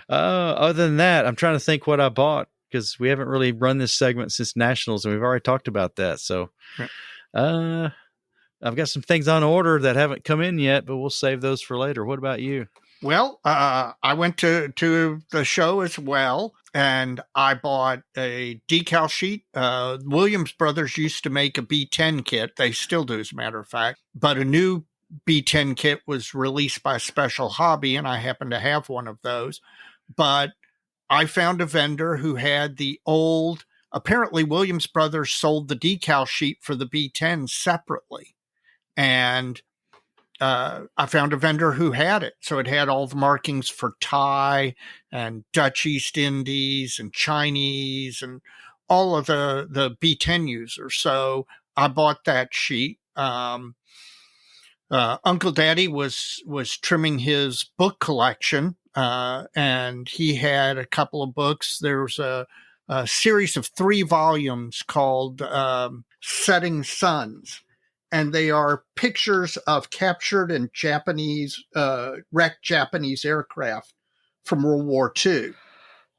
Other than that, I'm trying to think what I bought because we haven't really run this segment since Nationals, and we've already talked about that. So, I've got some things on order that haven't come in yet, but we'll save those for later. What about you? Well, I went to the show as well, and I bought a decal sheet. Williams Brothers used to make a B10 kit. They still do, as a matter of fact. But a new B10 kit was released by Special Hobby, and I happen to have one of those. But I found a vendor who had the old, apparently Williams Brothers sold the decal sheet for the B10 separately. And I found a vendor who had it. So it had all the markings for Thai and Dutch East Indies and Chinese and all of the B10 users. So I bought that sheet. Uncle Daddy was trimming his book collection, and he had a couple of books. There was a series of 3 volumes called Setting Suns. And they are pictures of captured and wrecked Japanese aircraft from World War II.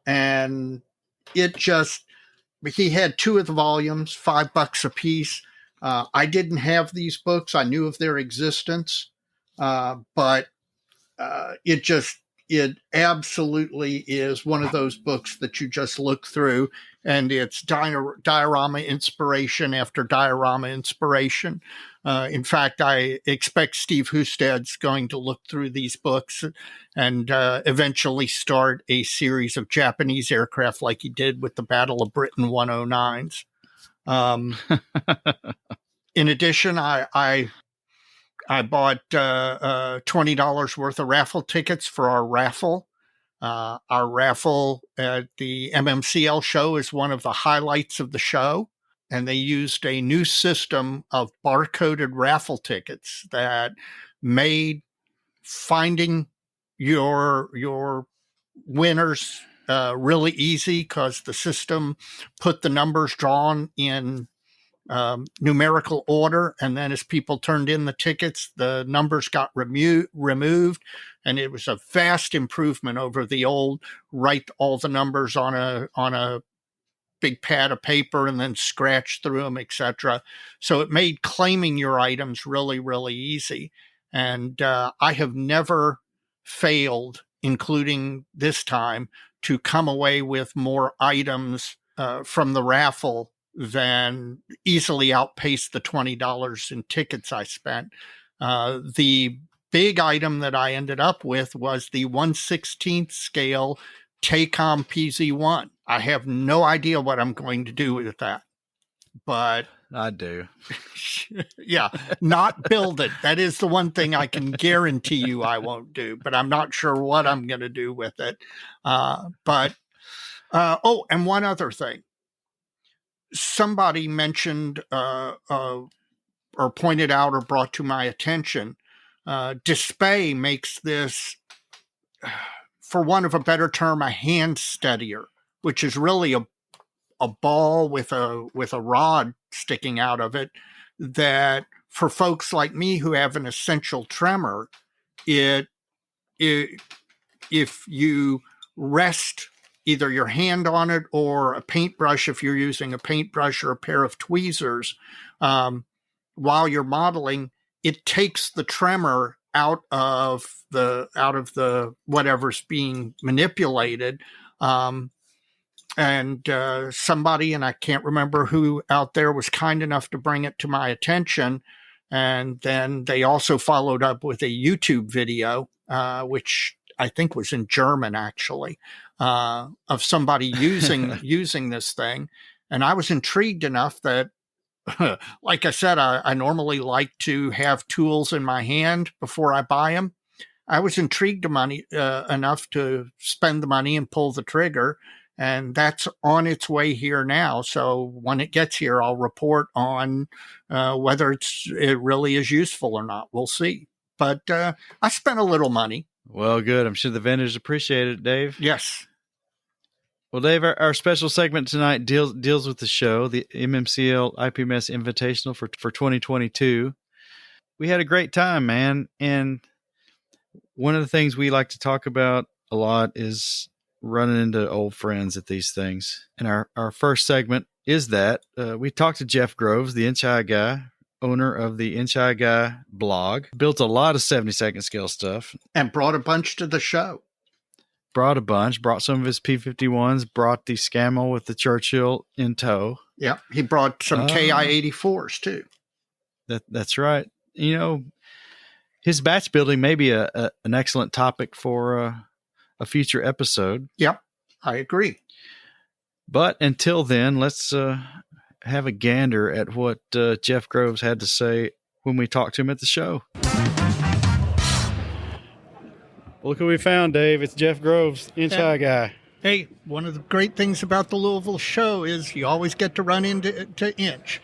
And he had 2 of the volumes, $5 a piece. I didn't have these books. I knew of their existence, but it absolutely is one of those books that you just look through, and it's diorama inspiration after diorama inspiration. In fact, I expect Steve Hustad's going to look through these books and eventually start a series of Japanese aircraft like he did with the Battle of Britain 109s. In addition, I bought $20 worth of raffle tickets for our raffle. Our raffle at the MMCL show is one of the highlights of the show. And they used a new system of barcoded raffle tickets that made finding your winners really easy, because the system put the numbers drawn in numerical order, and then as people turned in the tickets, the numbers got removed, and it was a vast improvement over the old write all the numbers on a big pad of paper and then scratch through them, etc. So it made claiming your items really, really easy. And I have never failed, including this time, to come away with more items from the raffle than easily outpaced the $20 in tickets I spent. The big item that I ended up with was the 1/16th scale Tacom PZ1. I have no idea what I'm going to do with that, but I do. Yeah, not build it. That is the one thing I can guarantee you I won't do, but I'm not sure what I'm going to do with it. And one other thing. Somebody mentioned or pointed out or brought to my attention, Display makes this, for want of a better term, a hand steadier, which is really a ball with a rod sticking out of it, that for folks like me who have an essential tremor, if you rest either your hand on it or a paintbrush, if you're using a paintbrush or a pair of tweezers, while you're modeling, it takes the tremor out of the whatever's being manipulated. And somebody, and I can't remember who out there, was kind enough to bring it to my attention. And then they also followed up with a YouTube video, which I think was in German, actually, of somebody using this thing. And I was intrigued enough that, like I said, I normally like to have tools in my hand before I buy them. I was intrigued enough to spend the money and pull the trigger. And that's on its way here now. So when it gets here, I'll report on whether it really is useful or not. We'll see. But I spent a little money. Well, good. I'm sure the vendors appreciate it, Dave. Yes. Well, Dave, our special segment tonight deals with the show, the MMCL IPMS Invitational for 2022. We had a great time, man. And one of the things we like to talk about a lot is running into old friends at these things. And our first segment is that. We talked to Jeff Groves, the Inch High guy, owner of the Inside Guy blog. Built a lot of 70-second scale stuff. And brought a bunch to the show. Brought a bunch. Brought some of his P-51s. Brought the Scammell with the Churchill in tow. Yeah, he brought some KI-84s too. That's right. You know, his batch building may be an excellent topic for a future episode. Yep, I agree. But until then, let's have a gander at what Jeff Groves had to say when we talked to him at the show. Look who we found, Dave. It's Jeff Groves, Inside Guy. Hey, one of the great things about the Louisville show is you always get to run into Inch.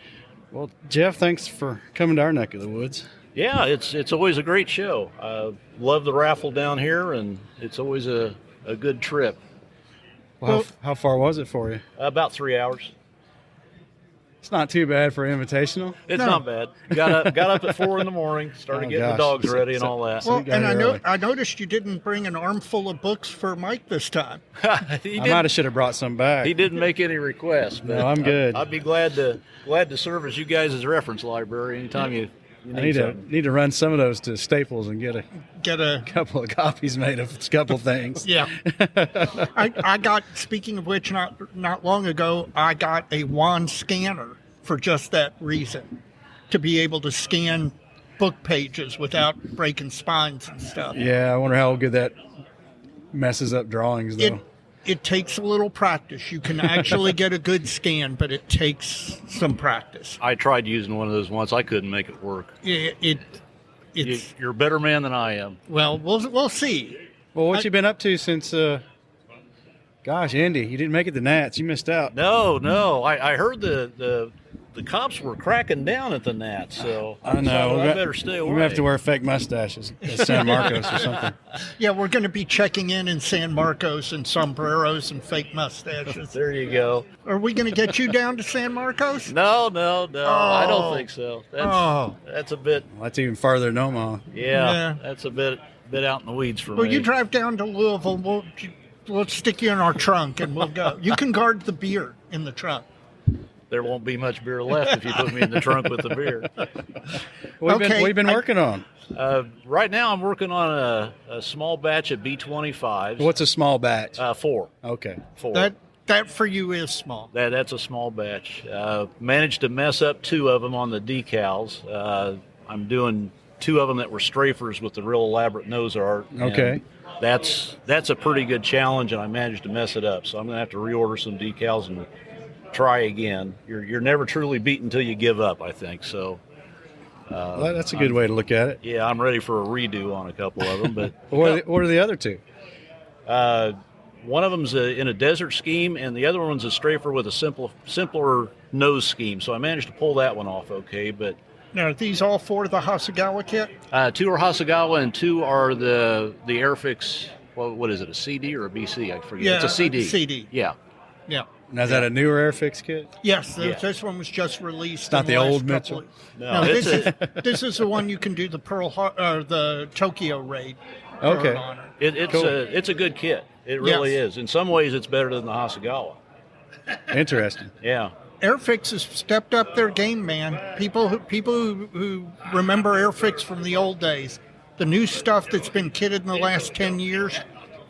Well, Jeff, thanks for coming to our neck of the woods. Yeah, it's always a great show. I love the raffle down here, and it's always a good trip. Well, how far was it for you? About 3 hours. It's not too bad for Invitational. It's not bad. Got up at 4 in the morning, started getting the dogs ready and all that. Well, and I noticed you didn't bring an armful of books for Mike this time. I might have should have brought some back. He didn't make any requests. But no, I'm good. I'd be glad to serve as you guys' reference library anytime you need to run some of those to Staples and get a couple of copies made of a couple things. Yeah. I got, speaking of which, not long ago, I got a wand scanner for just that reason, to be able to scan book pages without breaking spines and stuff. Yeah, I wonder how good that messes up drawings, though. It takes a little practice. You can actually get a good scan, but it takes some practice. I tried using one of those once. I couldn't make it work. You're a better man than I am. Well, we'll see. Well, what you been up to since? Gosh, Andy, you didn't make it to Nats. You missed out. No. I heard the cops were cracking down at the Nats, so I know. So I better stay away. We're going to have to wear fake mustaches at San Marcos or something. Yeah, we're going to be checking in San Marcos and sombreros and fake mustaches. There you go. Are we going to get you down to San Marcos? No. I don't think so. That's a bit. Well, that's even farther than Omaha. Yeah, that's a bit out in the weeds for me. Well, you drive down to Louisville. We'll stick you in our trunk and we'll go. You can guard the beer in the trunk. There won't be much beer left if you put me in the trunk with the beer. What have you been working on? Right now I'm working on a small batch of B-25s. What's a small batch? 4. Okay. 4. That for you is small. That's a small batch. Managed to mess up 2 of them on the decals. I'm doing 2 of them that were strafers with the real elaborate nose art. Okay. That's a pretty good challenge, and I managed to mess it up. So I'm going to have to reorder some decals and try again. You're never truly beaten until you give up, I think. So well, that's a good way to look at it. Yeah, I'm ready for a redo on a couple of them. But what are the other 2? One of them's in a desert scheme, and the other one's a strafer with a simpler nose scheme. So I managed to pull that one off okay. But now, are these all 4 the Hasegawa kit? 2 are Hasegawa, and 2 are the Airfix. Well, what is it? A CD or a BC? I forget. Yeah, it's a CD. CD. Yeah. Now, is that a newer Airfix kit? Yes, this one was just released. It's not the old Mitchell. No, this is the one you can do the Tokyo raid. Okay. It's a good kit. It really is. In some ways, it's better than the Hasegawa. Interesting. Yeah. Airfix has stepped up their game, man. People who remember Airfix from the old days, the new stuff that's been kitted in the last 10 years,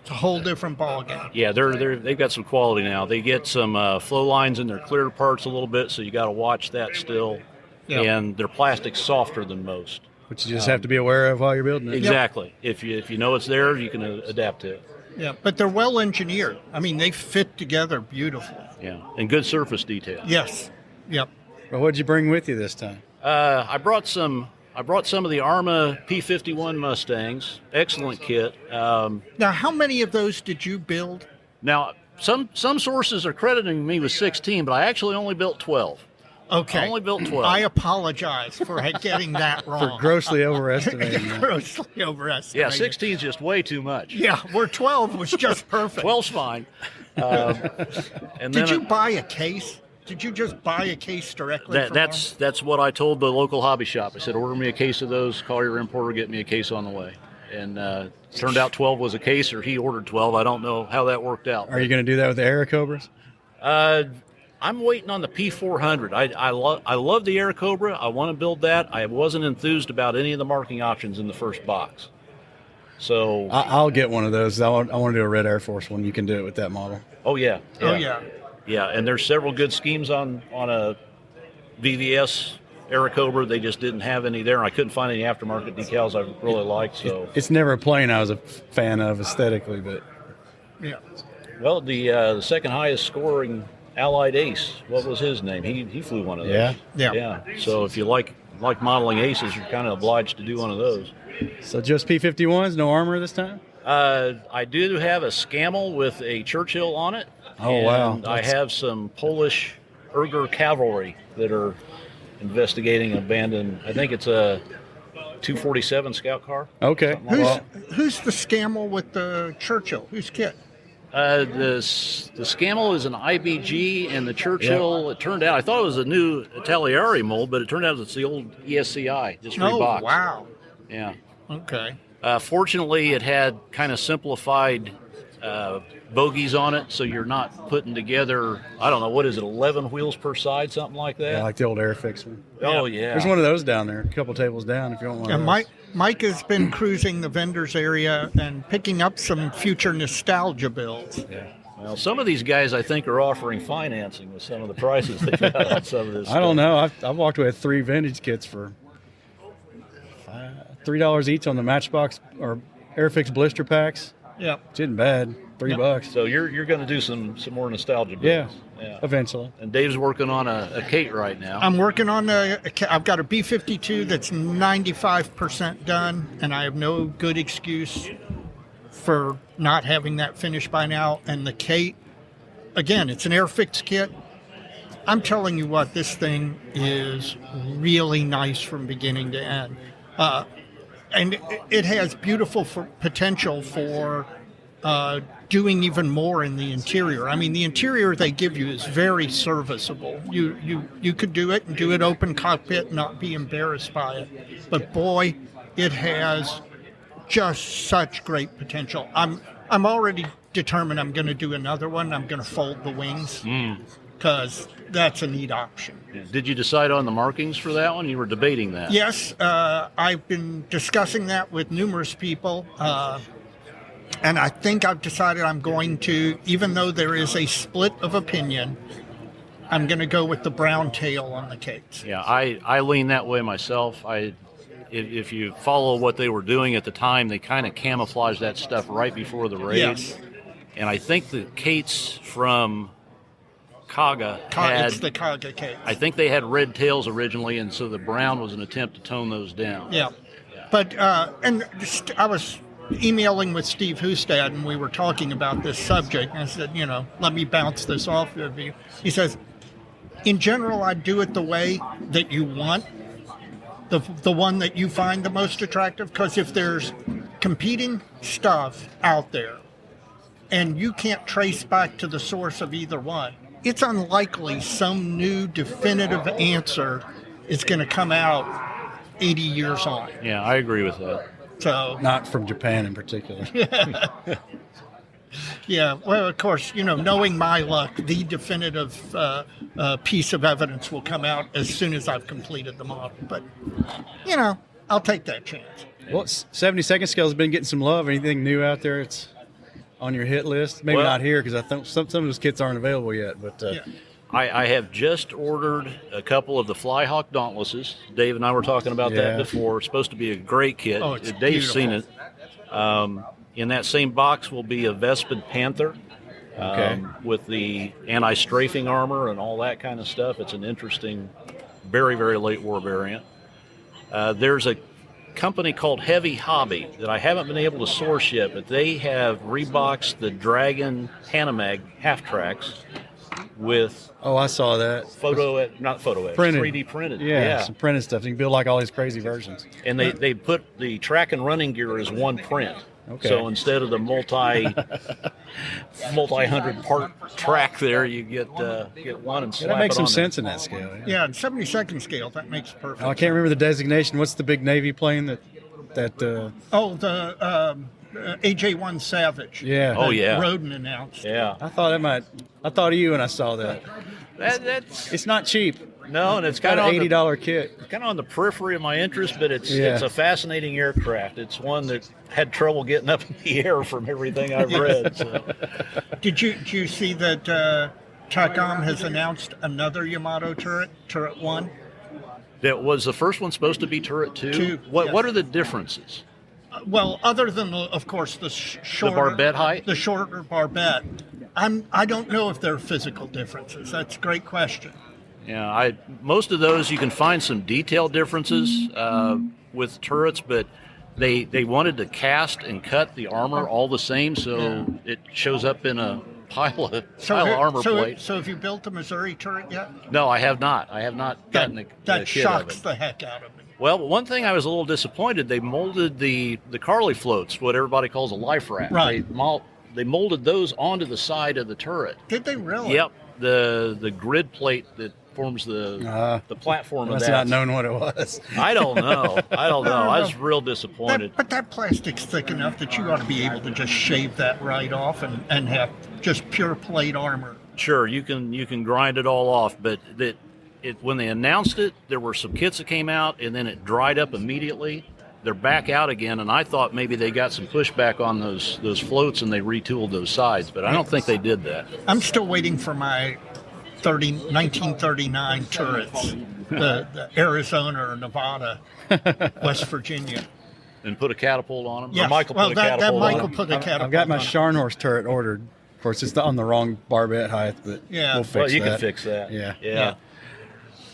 it's a whole different ballgame. Yeah, they've got some quality now. They get some flow lines in their clear parts a little bit, so you got to watch that still. Yep. And their plastic's softer than most. Which you just have to be aware of while you're building it. Exactly. Yep. If you know it's there, you can adapt to it. Yeah, but they're well engineered. I mean, they fit together beautifully. Yeah, and good surface detail. Yes. Yep. Well, what did you bring with you this time? I brought some of the Arma P-51 Mustangs. Excellent kit. Now, how many of those did you build? Now, some sources are crediting me with 16, but I actually only built 12. Okay. I only built 12. I apologize for getting that wrong. For grossly overestimating. Grossly overestimating. Yeah, 16 is just way too much. Yeah, where 12 was just perfect. 12's fine. And did you buy a case? Did you just buy a case directly from That's what I told the local hobby shop. I said, order me a case of those, call your importer, get me a case on the way. And turned out 12 was a case, or he ordered 12. I don't know how that worked out. Are you going to do that with the Air Cobras? I'm waiting on the P400. I love the Air Cobra. I want to build that. I wasn't enthused about any of the marking options in the first box. So I'll get one of those. I want to do a Red Air Force one. You can do it with that model. Oh yeah. Oh yeah. Yeah, and there's several good schemes on a VVS Air Cobra. They just didn't have any there, and I couldn't find any aftermarket decals I really liked. So it's never a plane I was a fan of aesthetically, but Yeah. well, the second highest scoring Allied Ace, what was his name? He flew one of those. Yeah. So if you like modeling aces, you're kind of obliged to do one of those. So just P-51s, no armor this time? I do have a Scamel with a Churchill on it. Oh, wow. And I have some Polish Erger cavalry that are investigating an abandoned, I think it's a 247 scout car. Okay. Who's the Scamel with the Churchill? Whose kit? The Scamel is an IBG, and the Churchill, it turned out, I thought it was a new Italiari mold, but it turned out it's the old ESCI, just reboxed. Oh, wow. Yeah. Okay. Fortunately, it had kind of simplified bogies on it, so you're not putting together, I don't know, what is it, 11 wheels per side, something like that? Yeah, like the old Airfix one. Oh, yeah. There's one of those down there, a couple tables down if you want one. And Mike has been cruising the vendors area and picking up some future nostalgia builds. Yeah. Well, some of these guys, I think, are offering financing with some of the prices they've got on some of this I don't know. I've walked away with 3 vintage kits for $3 each on the Matchbox or Airfix blister packs. Yeah. Which isn't bad. $3. So you're going to do some more nostalgia builds. Yeah. Eventually. And Dave's working on a Kate right now. I'm working on I've got a B-52 that's 95% done, and I have no good excuse for not having that finished by now. And the Kate, again, it's an Airfix kit. I'm telling you what, this thing is really nice from beginning to end. And it has beautiful potential for doing even more in the interior. I mean, the interior they give you is very serviceable. You could do it and do it open cockpit and not be embarrassed by it. But boy, it has just such great potential. I'm already determined I'm going to do another one. I'm going to fold the wings because that's a neat option. Did you decide on the markings for that one? You were debating that. Yes, I've been discussing that with numerous people. And I think I've decided I'm going to, even though there is a split of opinion, I'm going to go with the brown tail on the cakes. Yeah, I lean that way myself. If you follow what they were doing at the time, they kind of camouflaged that stuff right before the raid. Yes. And I think the Kates from Kaga it's the Kaga cakes. I think they had red tails originally, and so the brown was an attempt to tone those down. Yeah. But, and I was emailing with Steve Hustad, and we were talking about this subject, and I said, let me bounce this off of you. He says, in general, I do it the way that you want, the one that you find the most attractive, because if there's competing stuff out there and you can't trace back to the source of either one, it's unlikely some new definitive answer is going to come out 80 years on. Yeah, I agree with that. So not from Japan in particular. Yeah, well, of course, knowing my luck, the definitive piece of evidence will come out as soon as I've completed the model. But, I'll take that chance. Well, 72nd scale has been getting some love. Anything new out there? It's on your hit list? Maybe not here because I think some of those kits aren't available yet. But I have just ordered a couple of the Flyhawk Dauntlesses. Dave and I were talking about that before. It's supposed to be a great kit. Oh, it's Dave's beautiful. seen it. In that same box will be a Vespid Panther with the anti-strafing armor and all that kind of stuff. It's an interesting, very, very late war variant. There's a company called Heavy Hobby that I haven't been able to source yet, but they have reboxed the Dragon Panamag half-tracks with I saw that. not photo etch, Printed. 3D printed. Yeah, some printed stuff. You can build like all these crazy versions. And they put the track and running gear as one print. Okay. So instead of the multi-hundred part track there, you get one and slap That makes it on some there. sense in that scale. Yeah, in 72nd scale, that makes perfect I can't remember the designation. What's the big Navy plane that the AJ-1 Savage. Yeah. Oh, yeah. Roden announced. Yeah. I thought of you when I saw that. That's It's not cheap. no, and it's Got kind an of $80 kit. kind of on the periphery of my interest, but it's a fascinating aircraft. It's one that had trouble getting up in the air from everything I've read. So. Did you see that TACOM has announced another Yamato turret 1? That was the first one supposed to be turret 2? Two, What yes. What are the differences? Well, other than of course the shorter barbette height? the shorter barbette. I don't know if there are physical differences. That's a great question. Yeah, most of those you can find some detailed differences with turrets, but they wanted to cast and cut the armor all the same, so it shows up in a pile of armor plate. So have you built the Missouri turret yet? No, I have not. I have not gotten the That kit of shocks it. the heck out of me. Well, one thing I was a little disappointed. They molded the Carly floats, what everybody calls a life raft. Right. They molded those onto the side of the turret. Did they really? Yep. The grid plate that forms the platform of Must that. not known what it was. I don't know. I was real disappointed. But that plastic's thick enough that you ought to be able to just shave that right off and have just pure plate armor. Sure, you can grind it all off, but when they announced it, there were some kits that came out, and then it dried up immediately. They're back out again, and I thought maybe they got some pushback on those floats and they retooled those sides, but I don't think they did that. I'm still waiting for my 1939 turrets, the Arizona or Nevada, West Virginia. And put a catapult on them? Yes. Or Michael Well, put a catapult Michael on them? put a catapult I've got my on it. Scharnhorst turret ordered. Of course, it's on the wrong barbette height, but Yeah. we'll fix Well, you that. can fix that. Yeah.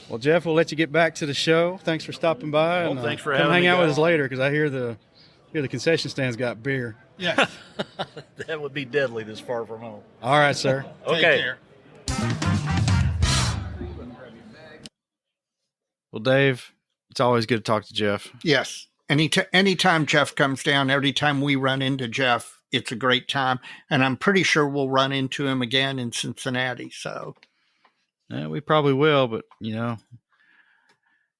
Well, Jeff, we'll let you get back to the show. Thanks for stopping by. Well, and, thanks for come having hang me, out with guys. us later because I hear the concession stand's got beer. Yes. That would be deadly this far from home. All right, sir. Take Okay. care. Well, Dave, it's always good to talk to Jeff. Yes. Anytime Jeff comes down, every time we run into Jeff, it's a great time. And I'm pretty sure we'll run into him again in Cincinnati. So, Yeah, we probably will, but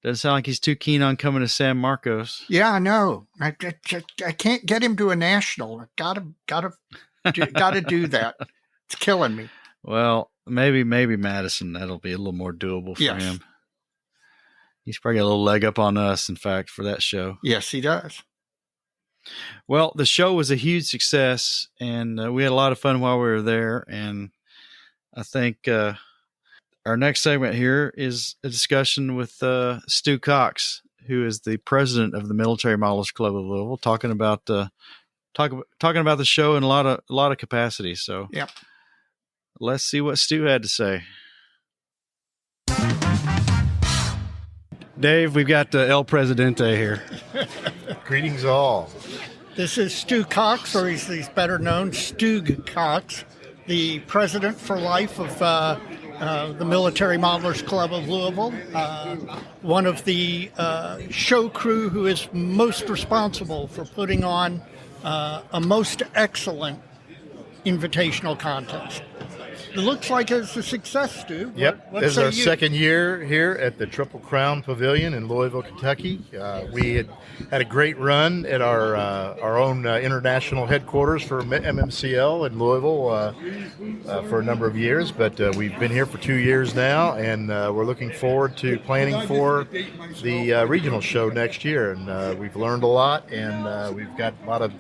doesn't sound like he's too keen on coming to San Marcos. yeah, I know. I can't get him to a national. Gotta do that. It's killing me. Well, maybe Madison. That'll be a little more doable for Yes. him. He's probably got a little leg up on us, in fact, for that show. Yes, he does. Well, the show was a huge success, and we had a lot of fun while we were there. And I think our next segment here is a discussion with Stu Cox, who is the president of the Military Modelers Club of Louisville, talking about the show in a lot of capacity. So, Yep. Let's see what Stu had to say. Dave, we've got El Presidente here. Greetings all. This is Stu Cox, or he's better known, Stug Cox, the president for life of the Military Modelers Club of Louisville, one of the show crew who is most responsible for putting on a most excellent invitational contest. It looks like it's a success, Stu. Yep, What this is say our you? second year here at the Triple Crown Pavilion in Louisville, Kentucky. We had a great run at our own international headquarters for MMCL in Louisville for a number of years, but we've been here for 2 years now, and we're looking forward to planning for the regional show next year. And we've learned a lot, and we've got a lot of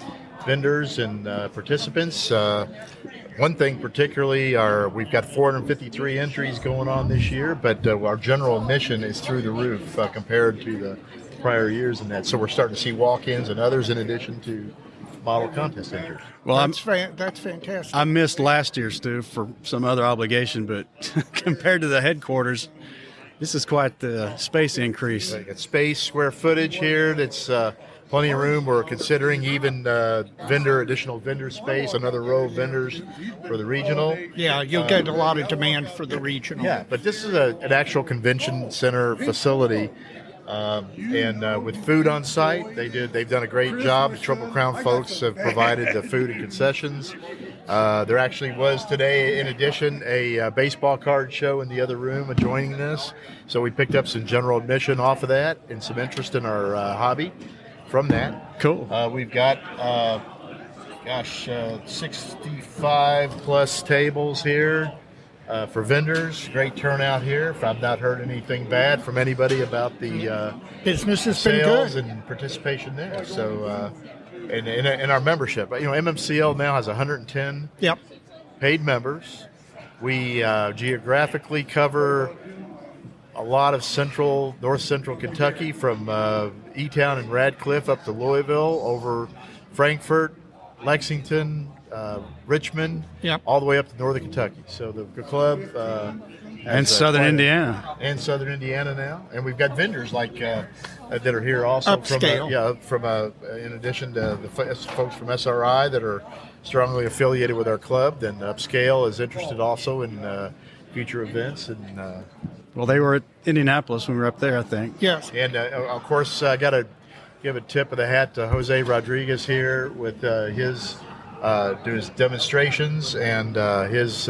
vendors and participants. One thing particularly, we've got 453 entries going on this year, but our general admission is through the roof compared to the prior years and that. So we're starting to see walk-ins and others in addition to model contest entries. Well, That's fantastic. I missed last year, Stu, for some other obligation, but compared to the headquarters, this is quite the space increase. We got space, square footage here. That's plenty of room. We're considering even additional vendor space, another row of vendors for the regional. Yeah, you'll get a lot of demand for the regional. Yeah, but this is an actual convention center facility, and with food on site, they've done a great job. The Triple Crown folks have provided the food and concessions. There actually was today, in addition, a baseball card show in the other room adjoining this. So we picked up some general admission off of that and some interest in our hobby from that. Cool. We've got 65 plus tables here. For vendors, great turnout here. I've not heard anything bad from anybody about the Business has been sales good. and participation there. So, and our membership, MMCL now has 110 Yep. paid members. We geographically cover a lot of north central Kentucky, from E-Town and Radcliffe up to Louisville, over Frankfort, Lexington, Richmond, all the way up to northern Kentucky. So the club and southern Indiana, now, and we've got vendors like that are here also Upscale. from in addition to the folks from SRI that are strongly affiliated with our club. Then Upscale is interested also in future events, and well, they were at Indianapolis when we were up there, I think. Yes. And of course, I got to give a tip of the hat to Jose Rodriguez here with his doing his demonstrations, and he's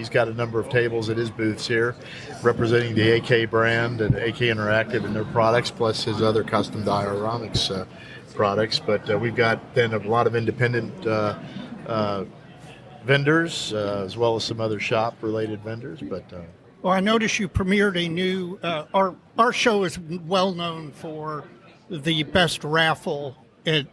got a number of tables at his booths here, representing the AK brand and AK Interactive and their products, plus his other custom dioramics products. But we've got then a lot of independent vendors, as well as some other shop-related vendors. But well, I noticed you premiered a new. Our show is well known for the best raffle at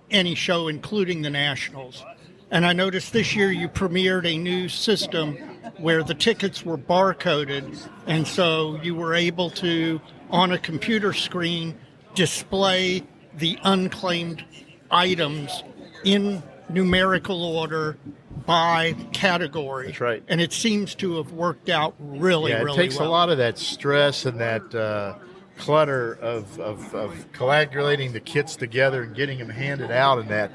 any show, including the Nationals. And I noticed this year you premiered a new system where the tickets were barcoded, and so you were able to, on a computer screen, display the unclaimed items in numerical order by category. That's right. And it seems to have worked out really well. It takes a lot of that stress and that clutter of coagulating the kits together and getting them handed out, and that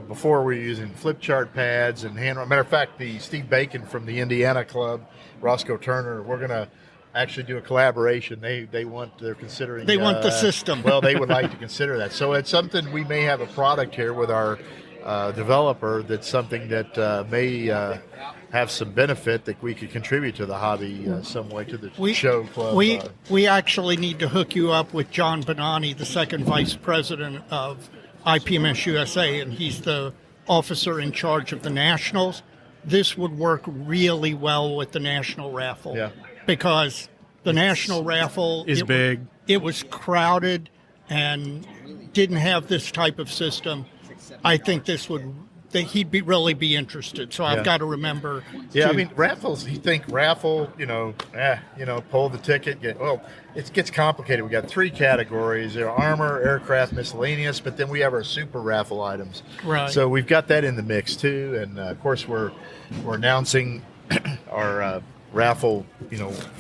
before we were using flip chart pads and hand. Matter of fact, the Steve Bacon from the Indiana club, Roscoe Turner, we're going to actually do a collaboration. They're considering want the system. Well, they would like to consider that. So it's something, we may have a product here with our developer that's something that may have some benefit that we could contribute to the hobby some way, to the show club. We actually need to hook you up with John Bonani, the second vice president of IPMS USA, and he's the officer in charge of the Nationals. This would work really well with the National Raffle, because the National Raffle is big. It was crowded and didn't have this type of system. I think he'd really be interested. So I've got to remember. Yeah, I mean, raffles, you think raffle, pull the ticket. It gets complicated. We got 3 categories. There are armor, aircraft, miscellaneous, but then we have our super raffle items. Right. So we've got that in the mix too. And of course, we're announcing our raffle,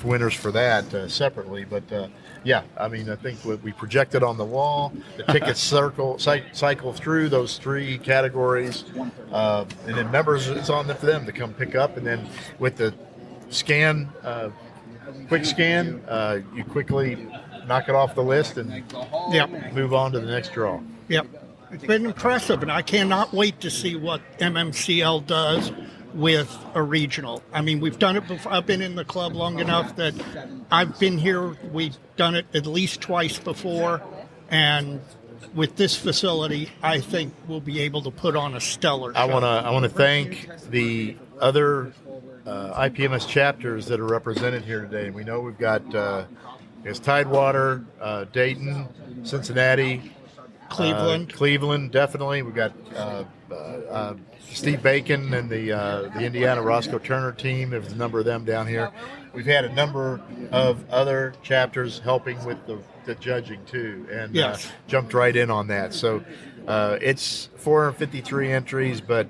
winners for that separately. But I mean, I think we project it on the wall. The tickets cycle through those 3 categories, and then members, it's on for them to come pick up. And then with the scan, quick scan, you quickly knock it off the list and move on to the next draw. Yep, it's been impressive, and I cannot wait to see what MMCL does with a regional. I mean, we've done it before. I've been in the club long enough that I've been here. We've done it at least twice before, and with this facility, I think we'll be able to put on a stellar show. I want to thank the other IPMS chapters that are represented here today. We know we've got Tidewater, Dayton, Cincinnati, Cleveland, definitely. We've got Steve Bacon and the Indiana Roscoe Turner team. There's a number of them down here. We've had a number of other chapters helping with the judging too, and jumped right in on that. So it's 453 entries, but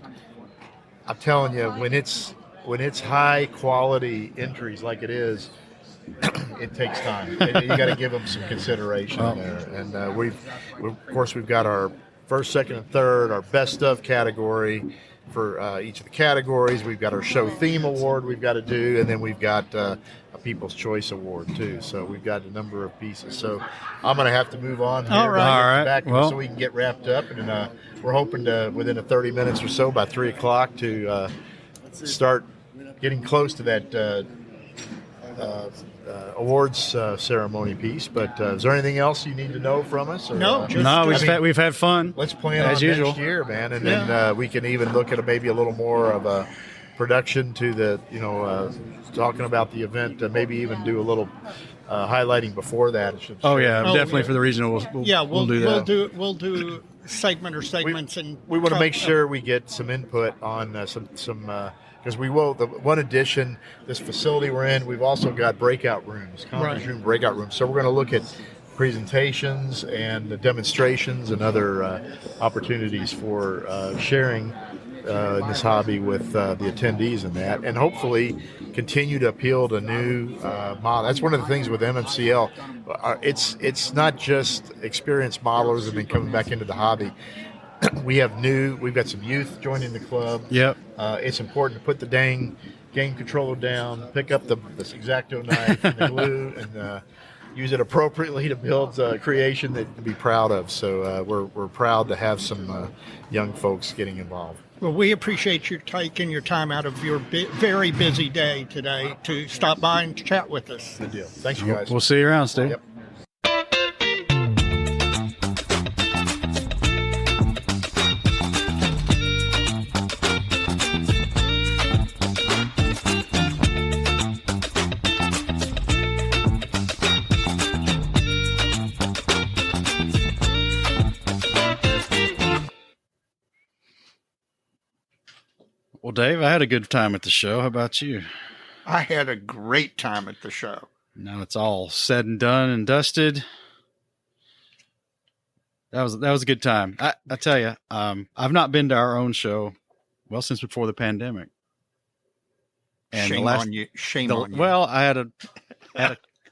I'm telling you, when it's high quality entries like it is, it takes time. You got to give them some consideration there. And of course we've got our first, second, and third, our best of category for each of the categories. We've got our show theme award we've got to do, and then we've got a People's Choice Award too. So we've got a number of pieces. So I'm going to have to move on here. All right. Back so we can get wrapped up, and then we're hoping to, within 30 minutes or so, by 3 o'clock, to start getting close to that awards ceremony piece. But is there anything else you need to know from us? Or, No, we've had fun. Let's plan as on usual next year, man, and then we can even look at maybe a little more of production to the, talking about the event, maybe even do a little highlighting before that. Oh yeah, definitely for the regional. We'll do that. We'll do segment or segments, and we want to make sure we get some input on some because we will. The one addition, this facility we're in, we've also got breakout rooms, conference room, breakout rooms. So we're going to look at presentations and the demonstrations and other opportunities for sharing in this hobby with the attendees and that, and hopefully continue to appeal to new model. That's one of the things with MMCL. It's not just experienced modelers and then coming back into the hobby. We've got some youth joining the club. Yep. It's important to put the dang game controller down, pick up the X-Acto knife and the glue, and use it appropriately to build a creation that you can be proud of. So we're proud to have some young folks getting involved. Well, we appreciate you taking your time out of your very busy day today to stop by and chat with us. Good deal. Thanks, you guys. We'll see you around, Steve. Yep. Well, Dave, I had a good time at the show. How about you? I had a great time at the show. Now it's all said and done and dusted. That was a good time. I tell you, I've not been to our own show, since before the pandemic. And Shame on you. Shame on you. Well, I had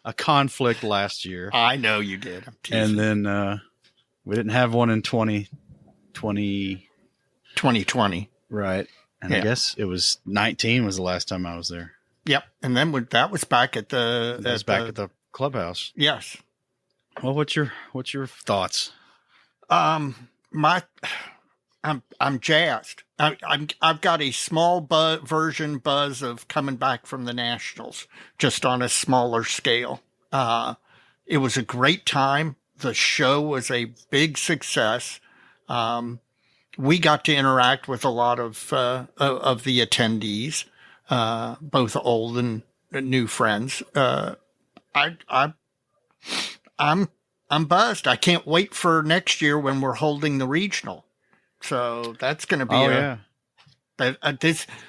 a conflict last year. I know you did. I'm teasing. And then we didn't have one in 2020. Right. And I guess it was 19 was the last time I was there. Yep. And then that was back at the at the clubhouse. Yes. Well, what's your thoughts? I'm jazzed. I've got a small buzz of coming back from the Nationals, just on a smaller scale. It was a great time. The show was a big success. We got to interact with a lot of the attendees, both old and new friends. I'm buzzed. I can't wait for next year when we're holding the regional. So that's going to be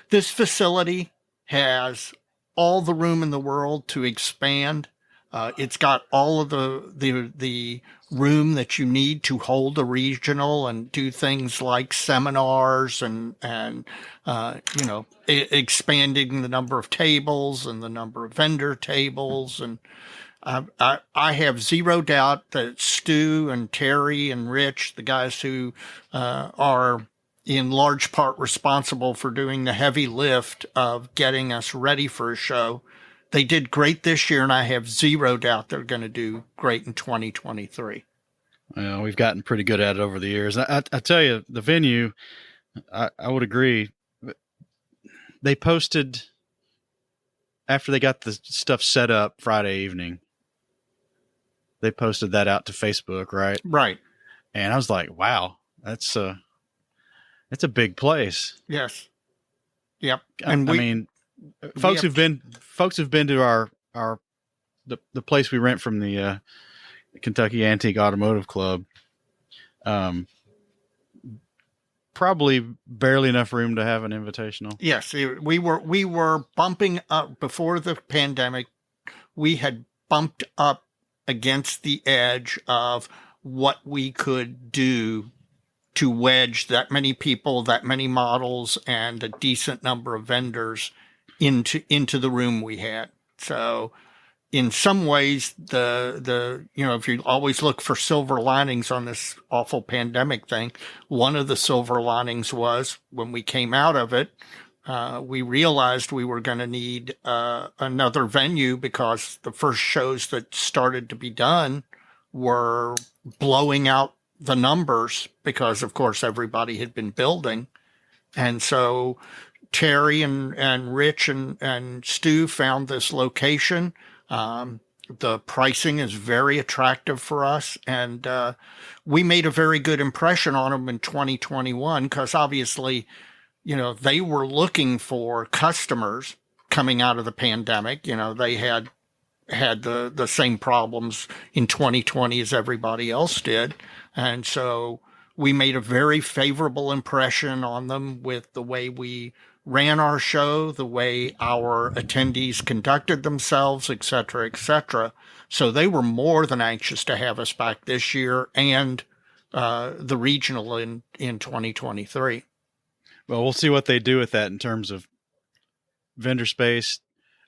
this facility has all the room in the world to expand. It's got all of the room that you need to hold a regional and do things like seminars and expanding the number of tables and the number of vendor tables. And I have zero doubt that Stu and Terry and Rich, the guys who are in large part responsible for doing the heavy lift of getting us ready for a show, they did great this year, and I have zero doubt they're going to do great in 2023. Well, we've gotten pretty good at it over the years. I tell you, the venue, I would agree. They posted, after they got the stuff set up Friday evening, they posted that out to Facebook, right? Right. And I was like, wow, it's a big place. Yes. Yep. And folks who've been to the place we rent from the Kentucky Antique Automotive Club, probably barely enough room to have an invitational. Yes, we were bumping up before the pandemic. We had bumped up against the edge of what we could do to wedge that many people, that many models, and a decent number of vendors into the room we had. So in some ways, if you always look for silver linings on this awful pandemic thing, one of the silver linings was when we came out of it, we realized we were going to need another venue because the first shows that started to be done were blowing out the numbers because, of course, everybody had been building. And so Terry and Rich and Stu found this location. The pricing is very attractive for us, and we made a very good impression on them in 2021 because obviously they were looking for customers coming out of the pandemic. They had the same problems in 2020 as everybody else did. And so we made a very favorable impression on them with the way we ran our show, the way our attendees conducted themselves, et cetera, et cetera. So they were more than anxious to have us back this year and the regional in 2023. Well, we'll see what they do with that in terms of vendor space.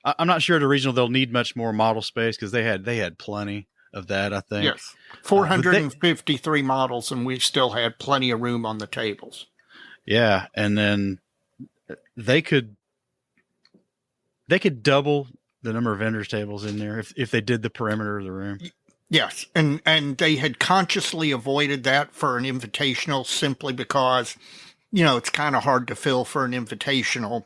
I'm not sure at a regional they'll need much more model space because they had plenty of that, I think. Yes, 453 models, and we still had plenty of room on the tables. Yeah, and then they could double the number of vendors tables in there if they did the perimeter of the room. Yes, and they had consciously avoided that for an invitational simply because, it's kind of hard to fill for an invitational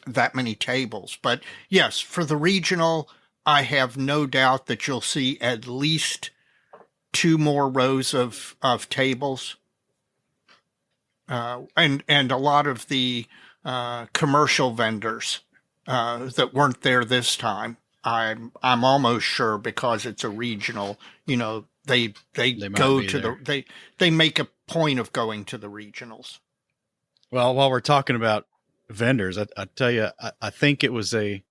that many tables. But yes, for the regional, I have no doubt that you'll see at least 2 more rows of tables. And a lot of the commercial vendors that weren't there this time, I'm almost sure because it's a regional, they go to they make a point of going to the regionals. Well, while we're talking about vendors, I tell you, I think it was a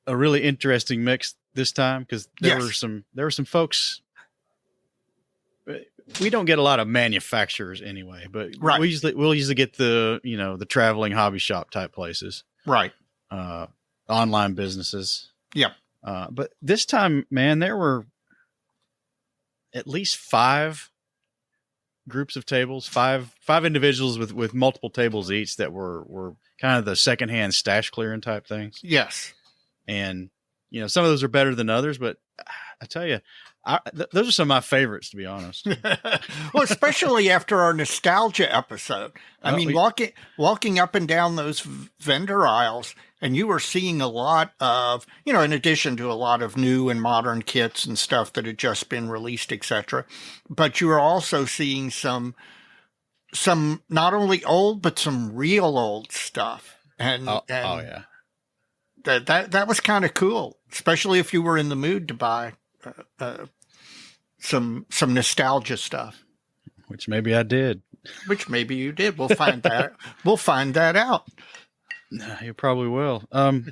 really interesting mix this time because there were some folks. We don't get a lot of manufacturers anyway, but right. we'll usually get the traveling hobby shop type places, right? Online businesses, yeah. But this time, man, there were at least 5 groups of tables, five individuals with multiple tables each that were kind of the secondhand stash clearing type things. Yes. And, some of those are better than others, but I tell you, those are some of my favorites, to be honest. Well, especially after our nostalgia episode. I mean, walking up and down those vendor aisles, and you were seeing a lot of, in addition to a lot of new and modern kits and stuff that had just been released, etc. But you were also seeing some not only old, but some real old stuff. And yeah. That was kind of cool, especially if you were in the mood to buy some nostalgia stuff. Which maybe I did. Which maybe you did. We'll find that. We'll find that out. You probably will. I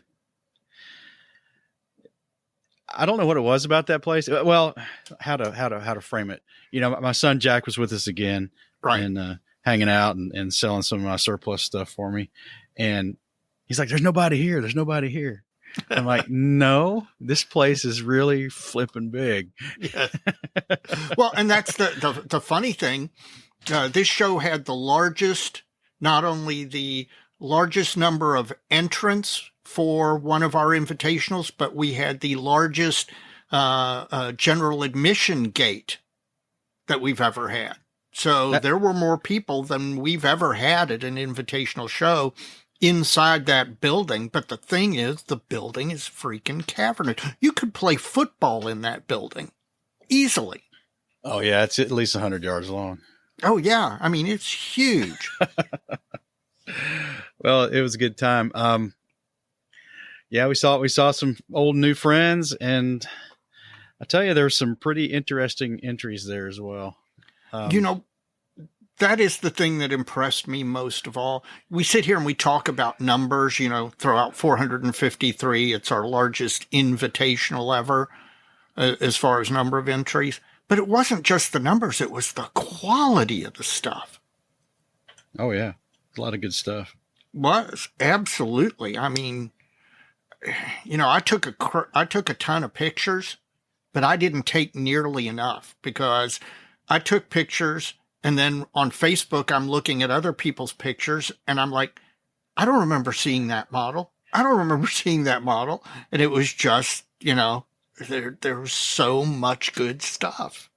don't know what it was about that place. Well, how to frame it. My son Jack was with us again, right, and hanging out and selling some of my surplus stuff for me. And he's like, "There's nobody here. There's nobody here." I'm like, "No, this place is really flipping big." Yeah. Well, and that's the funny thing. This show had the largest, not only the largest number of entrants for one of our invitationals, but we had the largest general admission gate that we've ever had. So there were more people than we've ever had at an invitational show inside that building. But the thing is, the building is freaking cavernous. You could play football in that building easily. Oh, yeah. It's at least 100 yards long. Oh, yeah. I mean, it's huge. Well, it was a good time. Yeah, we saw some old new friends, and I tell you, there were some pretty interesting entries there as well. That is the thing that impressed me most of all. We sit here and we talk about numbers, throw out 453. It's our largest invitational ever as far as number of entries. But it wasn't just the numbers. It was the quality of the stuff. Oh, yeah. A lot of good stuff. Was. Absolutely. I mean, I took a ton of pictures, but I didn't take nearly enough because I took pictures and then on Facebook, I'm looking at other people's pictures and I'm like, I don't remember seeing that model. I don't remember seeing that model. And it was just, there was so much good stuff.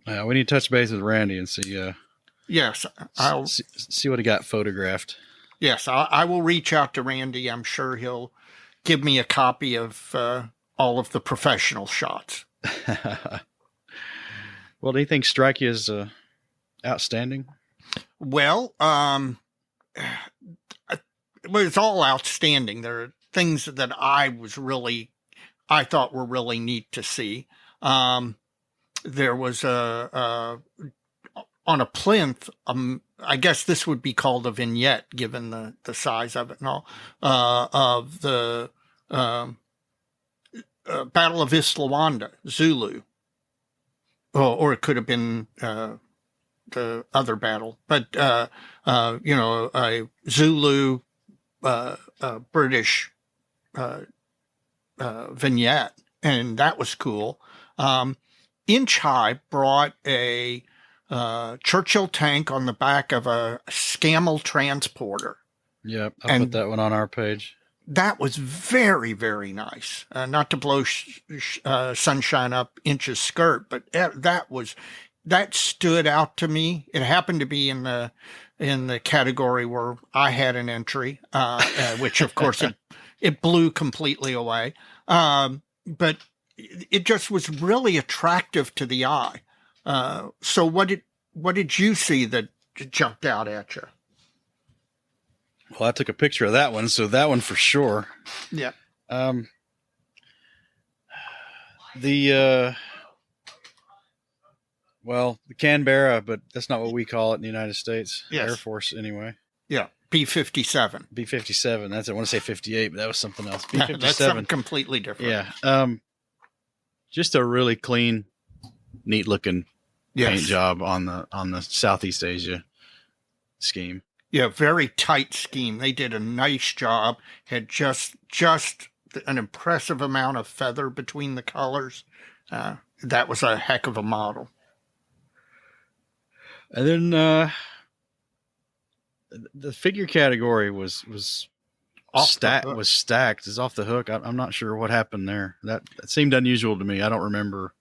We need to touch base with Randy and see. Yes. I'll see what he got photographed. Yes. I will reach out to Randy. I'm sure he'll give me a copy of all of the professional shots. Well, do you think strike you as outstanding? Well, it's all outstanding. There are things that I thought were really neat to see. There was on a plinth, I guess this would be called a vignette, given the size of it and all, of the Battle of Islawanda, Zulu. Or it could have been the other battle. But, a Zulu British vignette, and that was cool. Inch High brought a Churchill tank on the back of a Scammell transporter. Yep, I put that one on our page. That was very, very nice. Not to blow sunshine up Inch's skirt, but that stood out to me. It happened to be in the category where I had an entry, which of course it blew completely away. But it just was really attractive to the eye. So what did you see that jumped out at you? Well, I took a picture of that one, so that one for sure. Yeah. The Canberra, but that's not what we call it in the United States. Yes. Air Force, anyway. Yeah, B-57. B-57. That's it. I want to say 58, but that was something else. B-57. That's something completely different. Yeah. Just a really clean, neat looking paint job on the Southeast Asia scheme. Yeah, very tight scheme. They did a nice job. Had just an impressive amount of feather between the colors. That was a heck of a model. And then the figure category was stacked. It's off the hook. I'm not sure what happened there. That seemed unusual to me. I don't remember.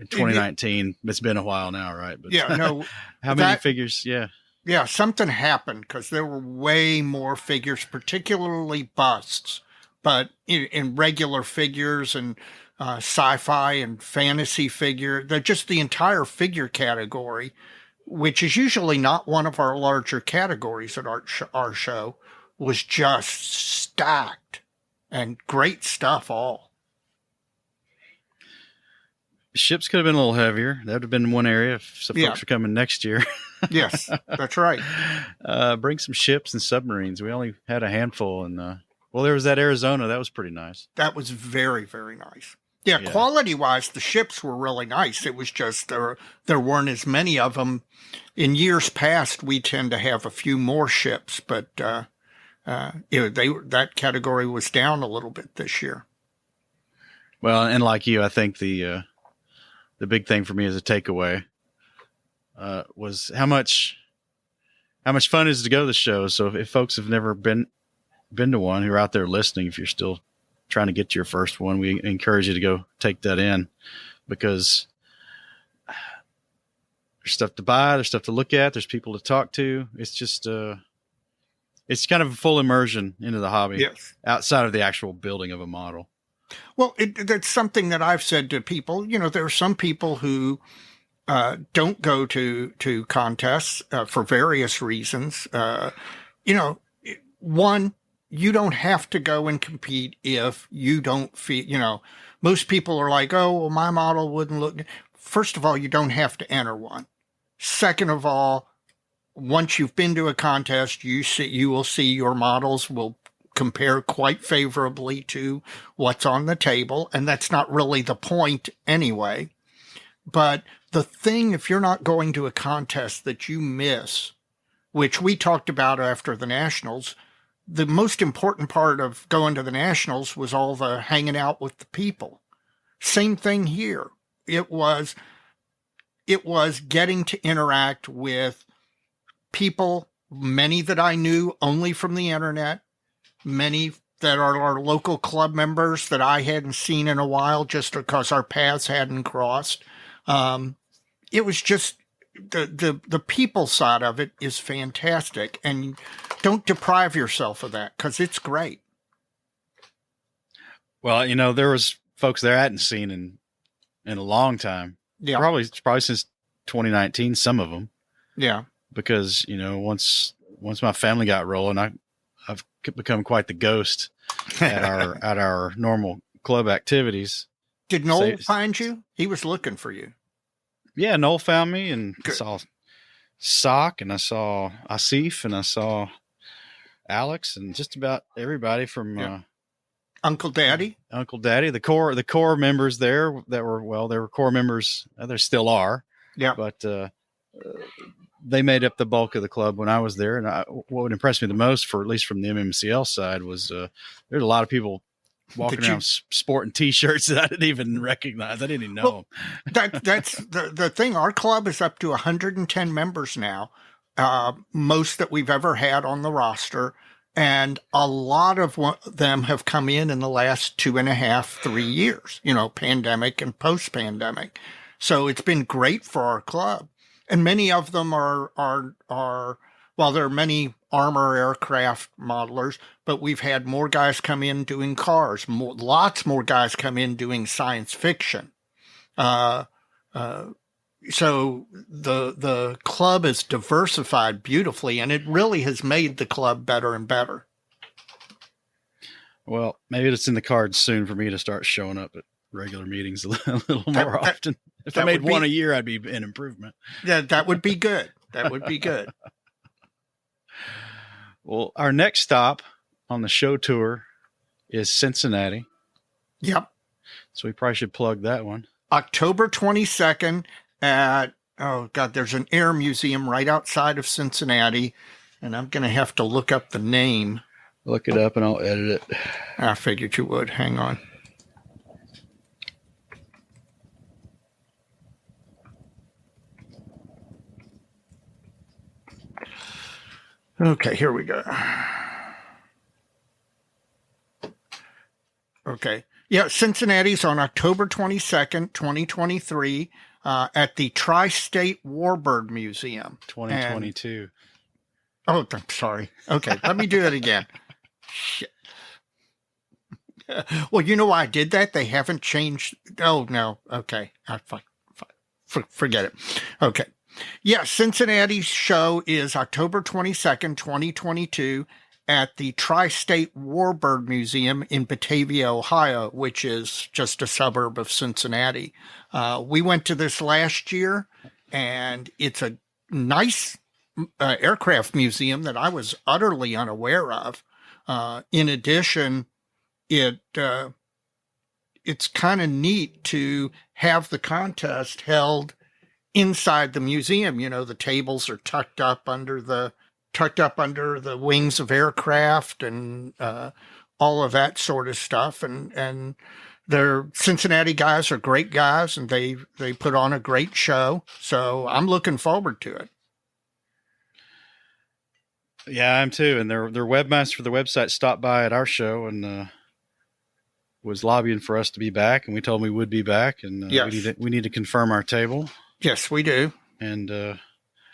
In 2019, it's been a while now, right? But yeah, no. How many figures? Yeah. Yeah, something happened because there were way more figures, particularly busts, but in regular figures and sci-fi and fantasy figure, just the entire figure category, which is usually not one of our larger categories at our show, was just stacked and great stuff all. Ships could have been a little heavier. That would have been one area if some folks are coming next year. Yes, that's right. Bring some ships and submarines. We only had a handful. And there was that Arizona. That was pretty nice. That was very, very nice. Yeah, quality-wise, the ships were really nice. It was just there weren't as many of them. In years past, we tend to have a few more ships, but that category was down a little bit this year. Well, and like you, I think the big thing for me as a takeaway was how much fun it is to go to the show. So if folks have never been to one, who are out there listening, if you're still trying to get to your first one, we encourage you to go take that in, because there's stuff to buy, there's stuff to look at, there's people to talk to. It's just it's kind of a full immersion into the hobby outside of the actual building of a model. Well, that's something that I've said to people. There are some people who don't go to contests for various reasons. One, you don't have to go and compete if you don't feel, most people are like, oh, well, my model wouldn't look. First of all, you don't have to enter one. Second of all, once you've been to a contest, you will see your models will compare quite favorably to what's on the table. And that's not really the point anyway. But the thing, if you're not going to a contest that you miss, which we talked about after the Nationals, the most important part of going to the Nationals was all the hanging out with the people. Same thing here. It was getting to interact with people, many that I knew only from the internet, many that are our local club members that I hadn't seen in a while just because our paths hadn't crossed. It was just the people side of it is fantastic, and don't deprive yourself of that because it's great. Well, there was folks there I hadn't seen in a long time. Yeah, probably since 2019. Some of them. Yeah, because once once my family got rolling, I've become quite the ghost at our normal club activities. Did Noel find you? He was looking for you. Yeah, Noel found me, and Good. I saw Sock, and I saw Asif, and I saw Alex, and just about everybody from Uncle Daddy. The core members there that were they were core members. There still are. Yeah, but they made up the bulk of the club when I was there. And what would impress me the most, at least from the MMCL side, was there's a lot of people walking around sporting T-shirts that I didn't even recognize. I didn't even know them. That's the thing. Our club is up to 110 members now, most that we've ever had on the roster. And a lot of them have come in the last 2.5, 3 years, pandemic and post-pandemic. So it's been great for our club. And many of them are there are many armor aircraft modelers, but we've had more guys come in doing cars, lots more guys come in doing science fiction. So the club is diversified beautifully, and it really has made the club better and better. Well, maybe it's in the cards soon for me to start showing up at regular meetings a little more often. If I made one a year, I'd be an improvement. Yeah, that would be good. That would be good. Well, our next stop on the show tour is Cincinnati. Yep. So we probably should plug that one. October 22nd at, there's an air museum right outside of Cincinnati, and I'm going to have to look up the name. Look it up and I'll edit it. I figured you would. Hang on. Okay, here we go. Okay. Yeah, Cincinnati's on October 22nd, 2023, at the Tri-State Warbird Museum. 2022. I'm sorry. Okay, let me do that again. Shit. Well, you know why I did that? They haven't changed. Oh, no. Okay. Forget it. Okay. Yeah, Cincinnati's show is October 22nd, 2022 at the Tri-State Warbird Museum in Batavia, Ohio, which is just a suburb of Cincinnati. We went to this last year, and it's a nice aircraft museum that I was utterly unaware of. In addition, it's kind of neat to have the contest held inside the museum. The tables are tucked up under the wings of aircraft and all of that sort of stuff. And their Cincinnati guys are great guys, and they put on a great show. So I'm looking forward to it. Yeah, I am too. And their webmaster for the website stopped by at our show and was lobbying for us to be back, and we told him we would be back, and yes. we need to confirm our table. Yes, we do. And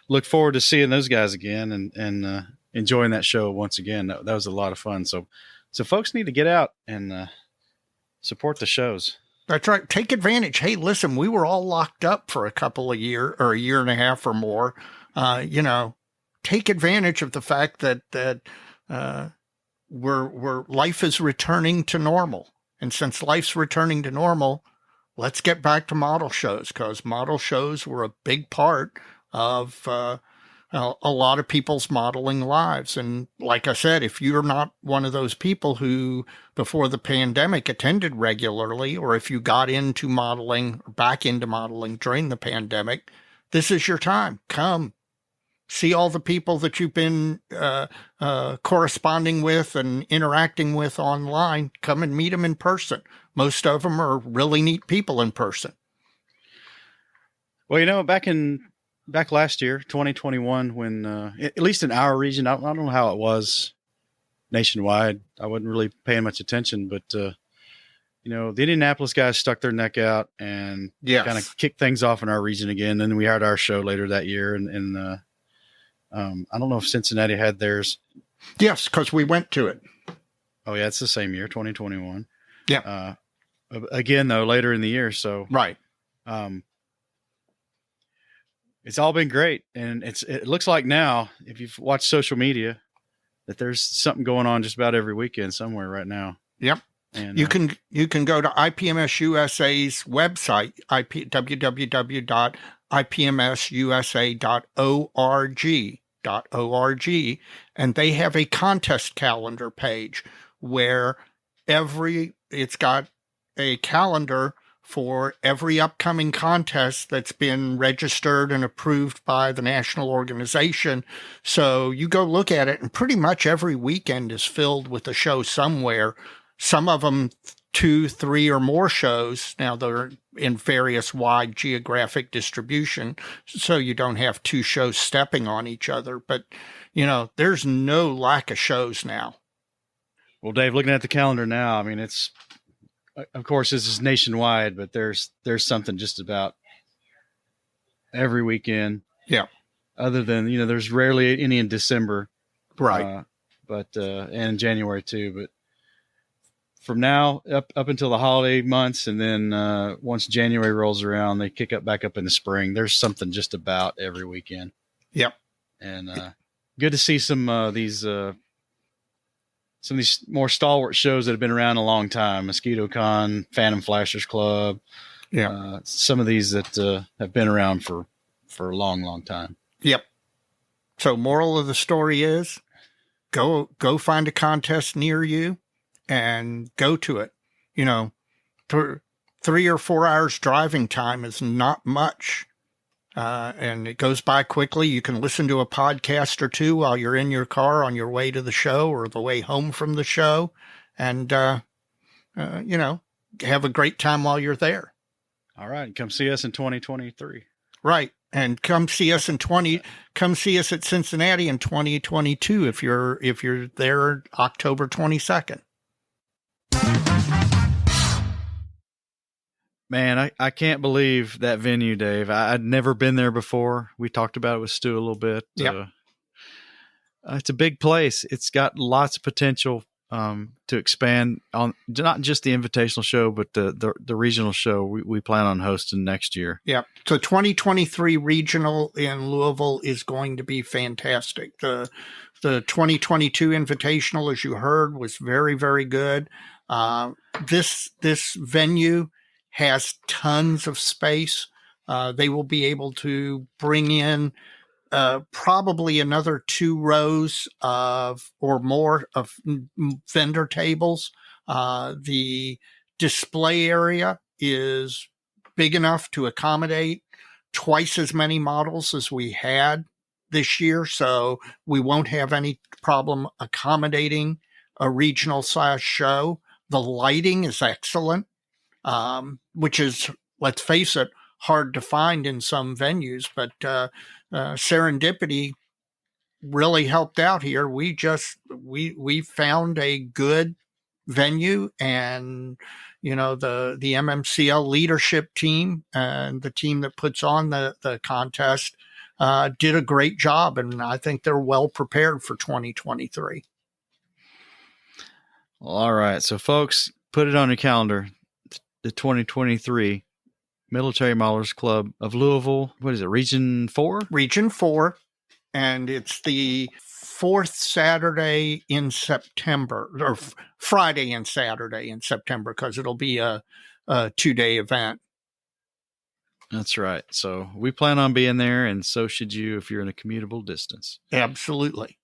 look forward to seeing those guys again and enjoying that show once again. That was a lot of fun. So folks need to get out and support the shows. That's right. Take advantage. Hey, listen, we were all locked up for a couple of years or a year and a half or more. Take advantage of the fact that life is returning to normal. And since life's returning to normal, let's get back to model shows, because model shows were a big part of a lot of people's modeling lives. And like I said, if you're not one of those people who before the pandemic attended regularly, or if you got into modeling or back into modeling during the pandemic, this is your time. Come see all the people that you've been corresponding with and interacting with online. Come and meet them in person. Most of them are really neat people in person. Well, back last year, 2021, when at least in our region, I don't know how it was nationwide. I wasn't really paying much attention, but the Indianapolis guys stuck their neck out and kind of kicked things off in our region again. Then we had our show later that year, and I don't know if Cincinnati had theirs. Yes, because we went to it. Oh yeah, it's the same year, 2021. Yeah. Again, though, later in the year. So right. It's all been great. And it looks like now, if you've watched social media, that there's something going on just about every weekend somewhere right now. Yep. And you can go to IPMS USA's website, www.ipmsusa.org, and they have a contest calendar page where it's got a calendar for every upcoming contest that's been registered and approved by the national organization. So you go look at it, and pretty much every weekend is filled with a show somewhere. Some of them 2, 3, or more shows. Now they're in various wide geographic distribution, so you don't have 2 shows stepping on each other. But, there's no lack of shows now. Well, Dave, looking at the calendar now, I mean, it's, of course, this is nationwide, but there's something just about every weekend. Yeah. Other than, there's rarely any in December. Right. And in January too. But from now up until the holiday months, and then once January rolls around, they kick back up in the spring. There's something just about every weekend. Yep. And good to see some of these more stalwart shows that have been around a long time. Mosquito Con, Phantom Flashers Club. Yeah. Some of these that have been around for a long, long time. Yep. So moral of the story is go find a contest near you and go to it. 3 or 4 hours driving time is not much. And it goes by quickly. You can listen to a podcast or 2 while you're in your car on your way to the show or the way home from the show, and, have a great time while you're there. All right. Come see us in 2023. Right. And come see us at Cincinnati in 2022 if you're there October 22nd. Man, I can't believe that venue, Dave. I'd never been there before. We talked about it with Stu a little bit. Yep. It's a big place. It's got lots of potential to expand on not just the Invitational show, but the regional show we plan on hosting next year. Yeah. So 2023 regional in Louisville is going to be fantastic. The 2022 Invitational, as you heard, was very, very good. This venue has tons of space. They will be able to bring in probably another 2 rows or more of vendor tables. The display area is big enough to accommodate twice as many models as we had this year, so we won't have any problem accommodating a regional size show. The lighting is excellent. Which is, let's face it, hard to find in some venues, but serendipity really helped out here. We found a good venue, and the MMCL leadership team and the team that puts on the contest did a great job, and I think they're well prepared for 2023. All right, so folks, put it on your calendar. The 2023 Military Modelers Club of Louisville. What is it? Region 4? Region 4. And it's the 4th Saturday in September, or Friday and Saturday in September, because it'll be a 2-day event. That's right. So we plan on being there, and so should you if you're in a commutable distance. Absolutely.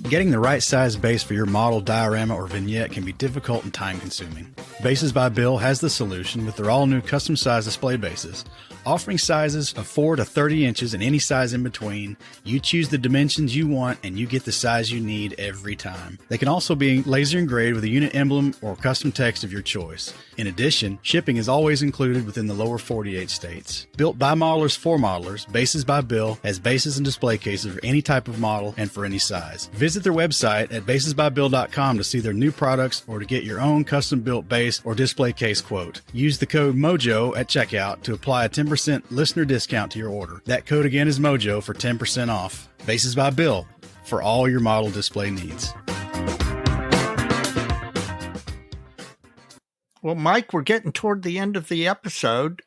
Getting the right size base for your model, diorama, or vignette can be difficult and time-consuming. Bases by Bill has the solution with their all-new custom-size display bases. Offering sizes of 4 to 30 inches and any size in between, you choose the dimensions you want and you get the size you need every time. They can also be laser engraved with a unit emblem or custom text of your choice. In addition, shipping is always included within the lower 48 states. Built by modelers for modelers, Bases by Bill has bases and display cases for any type of model and for any size. Visit their website at basesbybill.com to see their new products or to get your own custom-built base or display case quote. Use the code MOJO at checkout to apply a 10% listener discount to your order. That code again is MOJO for 10% off. Bases by Bill for all your model display needs. Well, Mike, we're getting toward the end of the episode.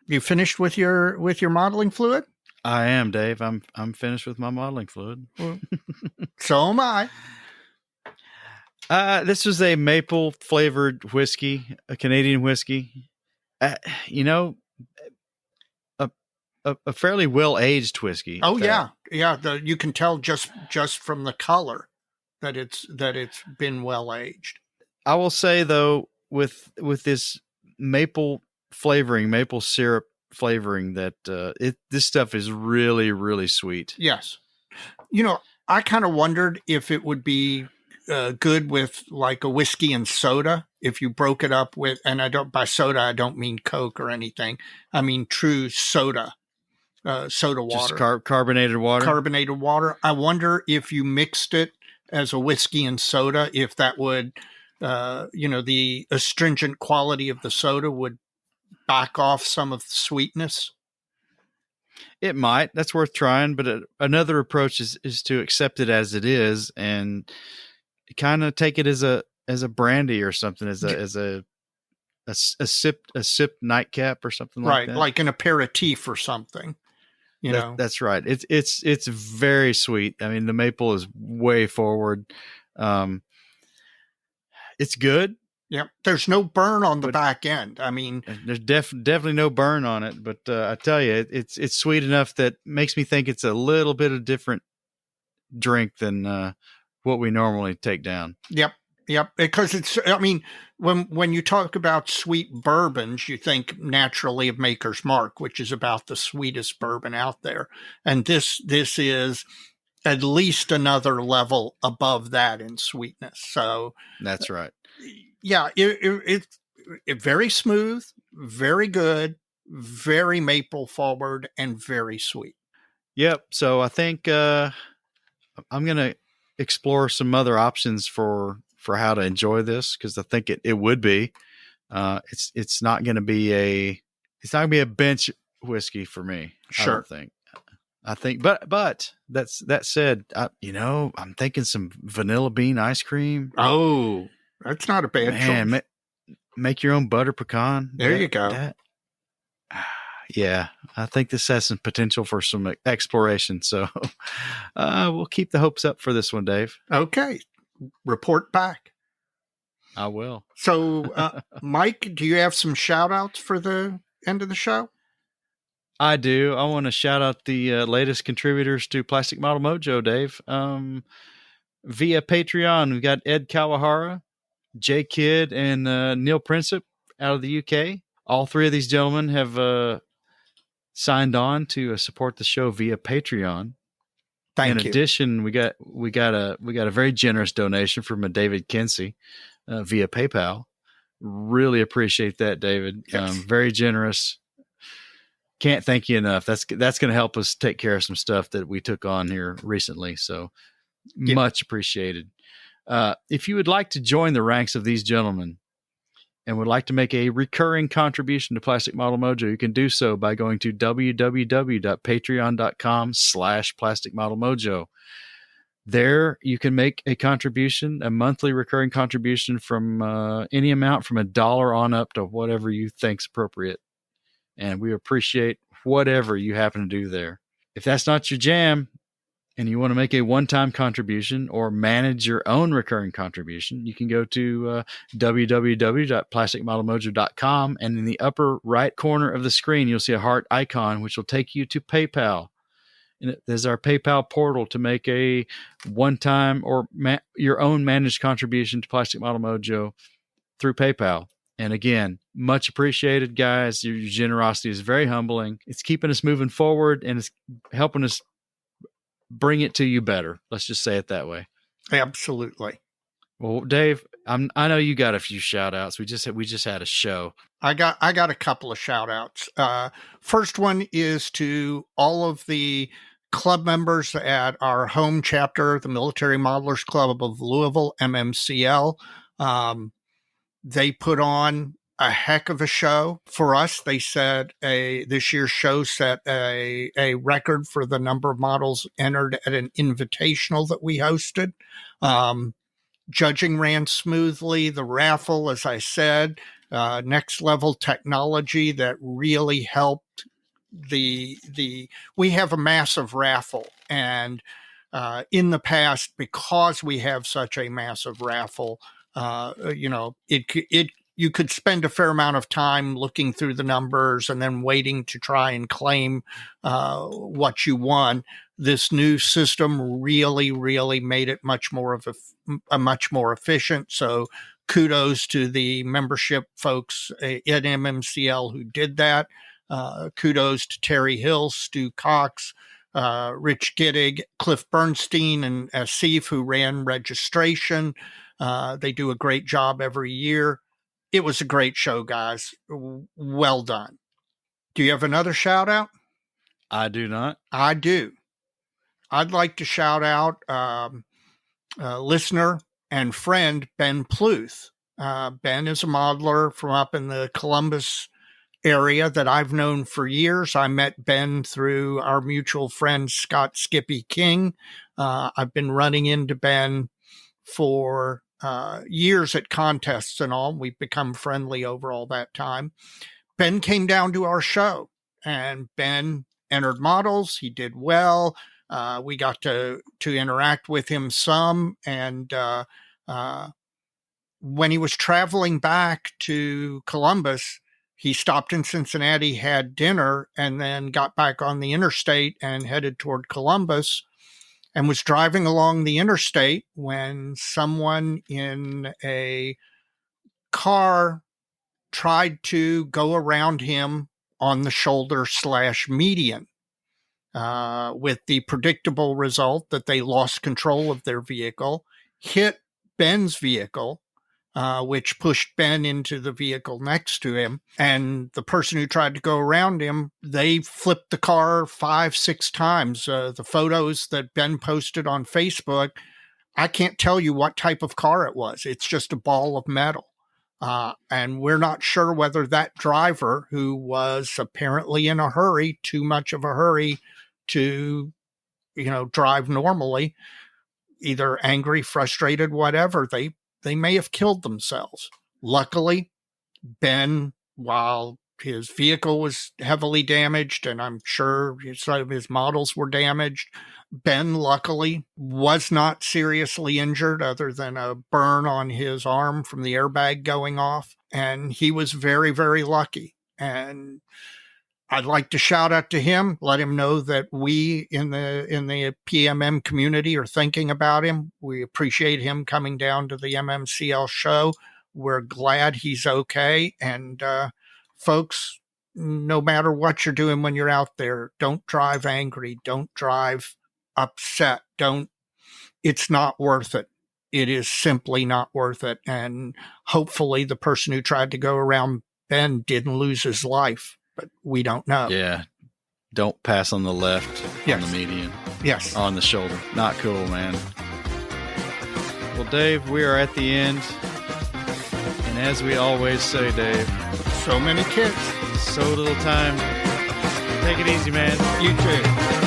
You finished with your modeling fluid? I am, Dave. I'm finished with my modeling fluid. So am I. This was a maple flavored whiskey, a Canadian whiskey. You know, a fairly well aged whiskey. Oh yeah. You can tell just from the color that it's been well aged. I will say though, with this maple flavoring, maple syrup flavoring, that this stuff is really, really sweet. Yes. I kind of wondered if it would be good with like a whiskey and soda. If you broke it up with, and by soda I don't mean Coke or anything. I mean true soda. Soda water. Just carbonated water. Carbonated water. I wonder if you mixed it as a whiskey and soda, if that would, the astringent quality of the soda would back off some of the sweetness. It might. That's worth trying. But another approach is to accept it as it is and kind of take it as a brandy or something, as a sip nightcap or something like that. Right, like an aperitif or something. That's right. It's very sweet. I mean, the maple is way forward. It's good. Yep. There's no burn on the back end. I mean, there's definitely no burn on it, but I tell you, it's sweet enough that makes me think it's a little bit of different drink than what we normally take down. Yep. Because when you talk about sweet bourbons, you think naturally of Maker's Mark, which is about the sweetest bourbon out there. And this is at least another level above that in sweetness. So that's right. Yeah. It's very smooth, very good, very maple forward, and very sweet. Yep. So I think I'm going to explore some other options for how to enjoy this, because I think it would be. It's not going to be a bench whiskey for me. Sure. I think, but that said, I'm thinking some vanilla bean ice cream. Oh, that's not a bad choice. Make your own butter pecan. There you go. Yeah, I think this has some potential for some exploration. So we'll keep the hopes up for this one, Dave. Okay. Report back. I will. So, Mike, do you have some shout outs for the end of the show? I do. I want to shout out the latest contributors to Plastic Model Mojo, Dave. Via Patreon, we've got Ed Kawahara, Jay Kidd, and Neil Princip out of the UK. All three of these gentlemen have signed on to support the show via Patreon. In addition, we got a very generous donation from a David Kinsey via PayPal. Really appreciate that, David. Yes. Very generous. Can't thank you enough. That's going to help us take care of some stuff that we took on here recently. So much appreciated. If you would like to join the ranks of these gentlemen and would like to make a recurring contribution to Plastic Model Mojo, you can do so by going to www.patreon.com/plasticmodelmojo. There you can make a contribution, a monthly recurring contribution from any amount from $1 on up to whatever you think's appropriate. And we appreciate whatever you happen to do there. If that's not your jam, and you want to make a one-time contribution or manage your own recurring contribution, you can go to www.plasticmodelmojo.com, and in the upper right corner of the screen, you'll see a heart icon, which will take you to PayPal. And there's our PayPal portal to make a one-time or your own managed contribution to Plastic Model Mojo through PayPal. And again, much appreciated, guys. Your generosity is very humbling. It's keeping us moving forward, and it's helping us bring it to you better. Let's just say it that way. Absolutely. Well, Dave, I know you got a few shout outs. We just had a show. I got a couple of shout outs. First one is to all of the club members at our home chapter, the Military Modelers Club of Louisville, MMCL. They put on a heck of a show for us. They said this year's show set a record for the number of models entered at an invitational that we hosted. Judging ran smoothly. The raffle, as I said, next level technology that really helped we have a massive raffle, and in the past, because we have such a massive raffle, you could spend a fair amount of time looking through the numbers and then waiting to try and claim what you won. This new system really, really made it much more efficient. So kudos to the membership folks at MMCL who did that. Kudos to Terry Hill, Stu Cox, Rich Gittig, Cliff Bernstein, and Asif, who ran registration. They do a great job every year. It was a great show, guys. Well done. Do you have another shout out? I do not. I do. I'd like to shout out listener and friend Ben Pluth. Ben is a modeler from up in the Columbus area that I've known for years. I met Ben through our mutual friend, Scott Skippy King. I've been running into Ben for years at contests and all. We've become friendly over all that time. Ben came down to our show, and Ben entered models. He did well. We got to interact with him some, and when he was traveling back to Columbus, he stopped in Cincinnati, had dinner, and then got back on the interstate and headed toward Columbus, and was driving along the interstate when someone in a car tried to go around him on the shoulder/median, with the predictable result that they lost control of their vehicle, hit Ben's vehicle, which pushed Ben into the vehicle next to him. And the person who tried to go around him, they flipped the car 5-6 times. The photos that Ben posted on Facebook, I can't tell you what type of car it was. It's just a ball of metal. And we're not sure whether that driver, who was apparently in a hurry, too much of a hurry to, drive normally, either angry, frustrated, whatever, they may have killed themselves. Luckily, Ben, while his vehicle was heavily damaged, and I'm sure some of his models were damaged, Ben, luckily, was not seriously injured other than a burn on his arm from the airbag going off. And he was very, very lucky. And I'd like to shout out to him, let him know that we in the PMM community are thinking about him. We appreciate him coming down to the MMCL show. We're glad he's okay. And folks, no matter what you're doing when you're out there, don't drive angry. Don't drive upset. It's not worth it. It is simply not worth it. And hopefully the person who tried to go around Ben didn't lose his life. But we don't know. Yeah. Don't pass on the left, yes. On the median. Yes. On the shoulder. Not cool, man. Well, Dave, we are at the end. And as we always say, Dave, so many kids. So little time. Take it easy, man. You too.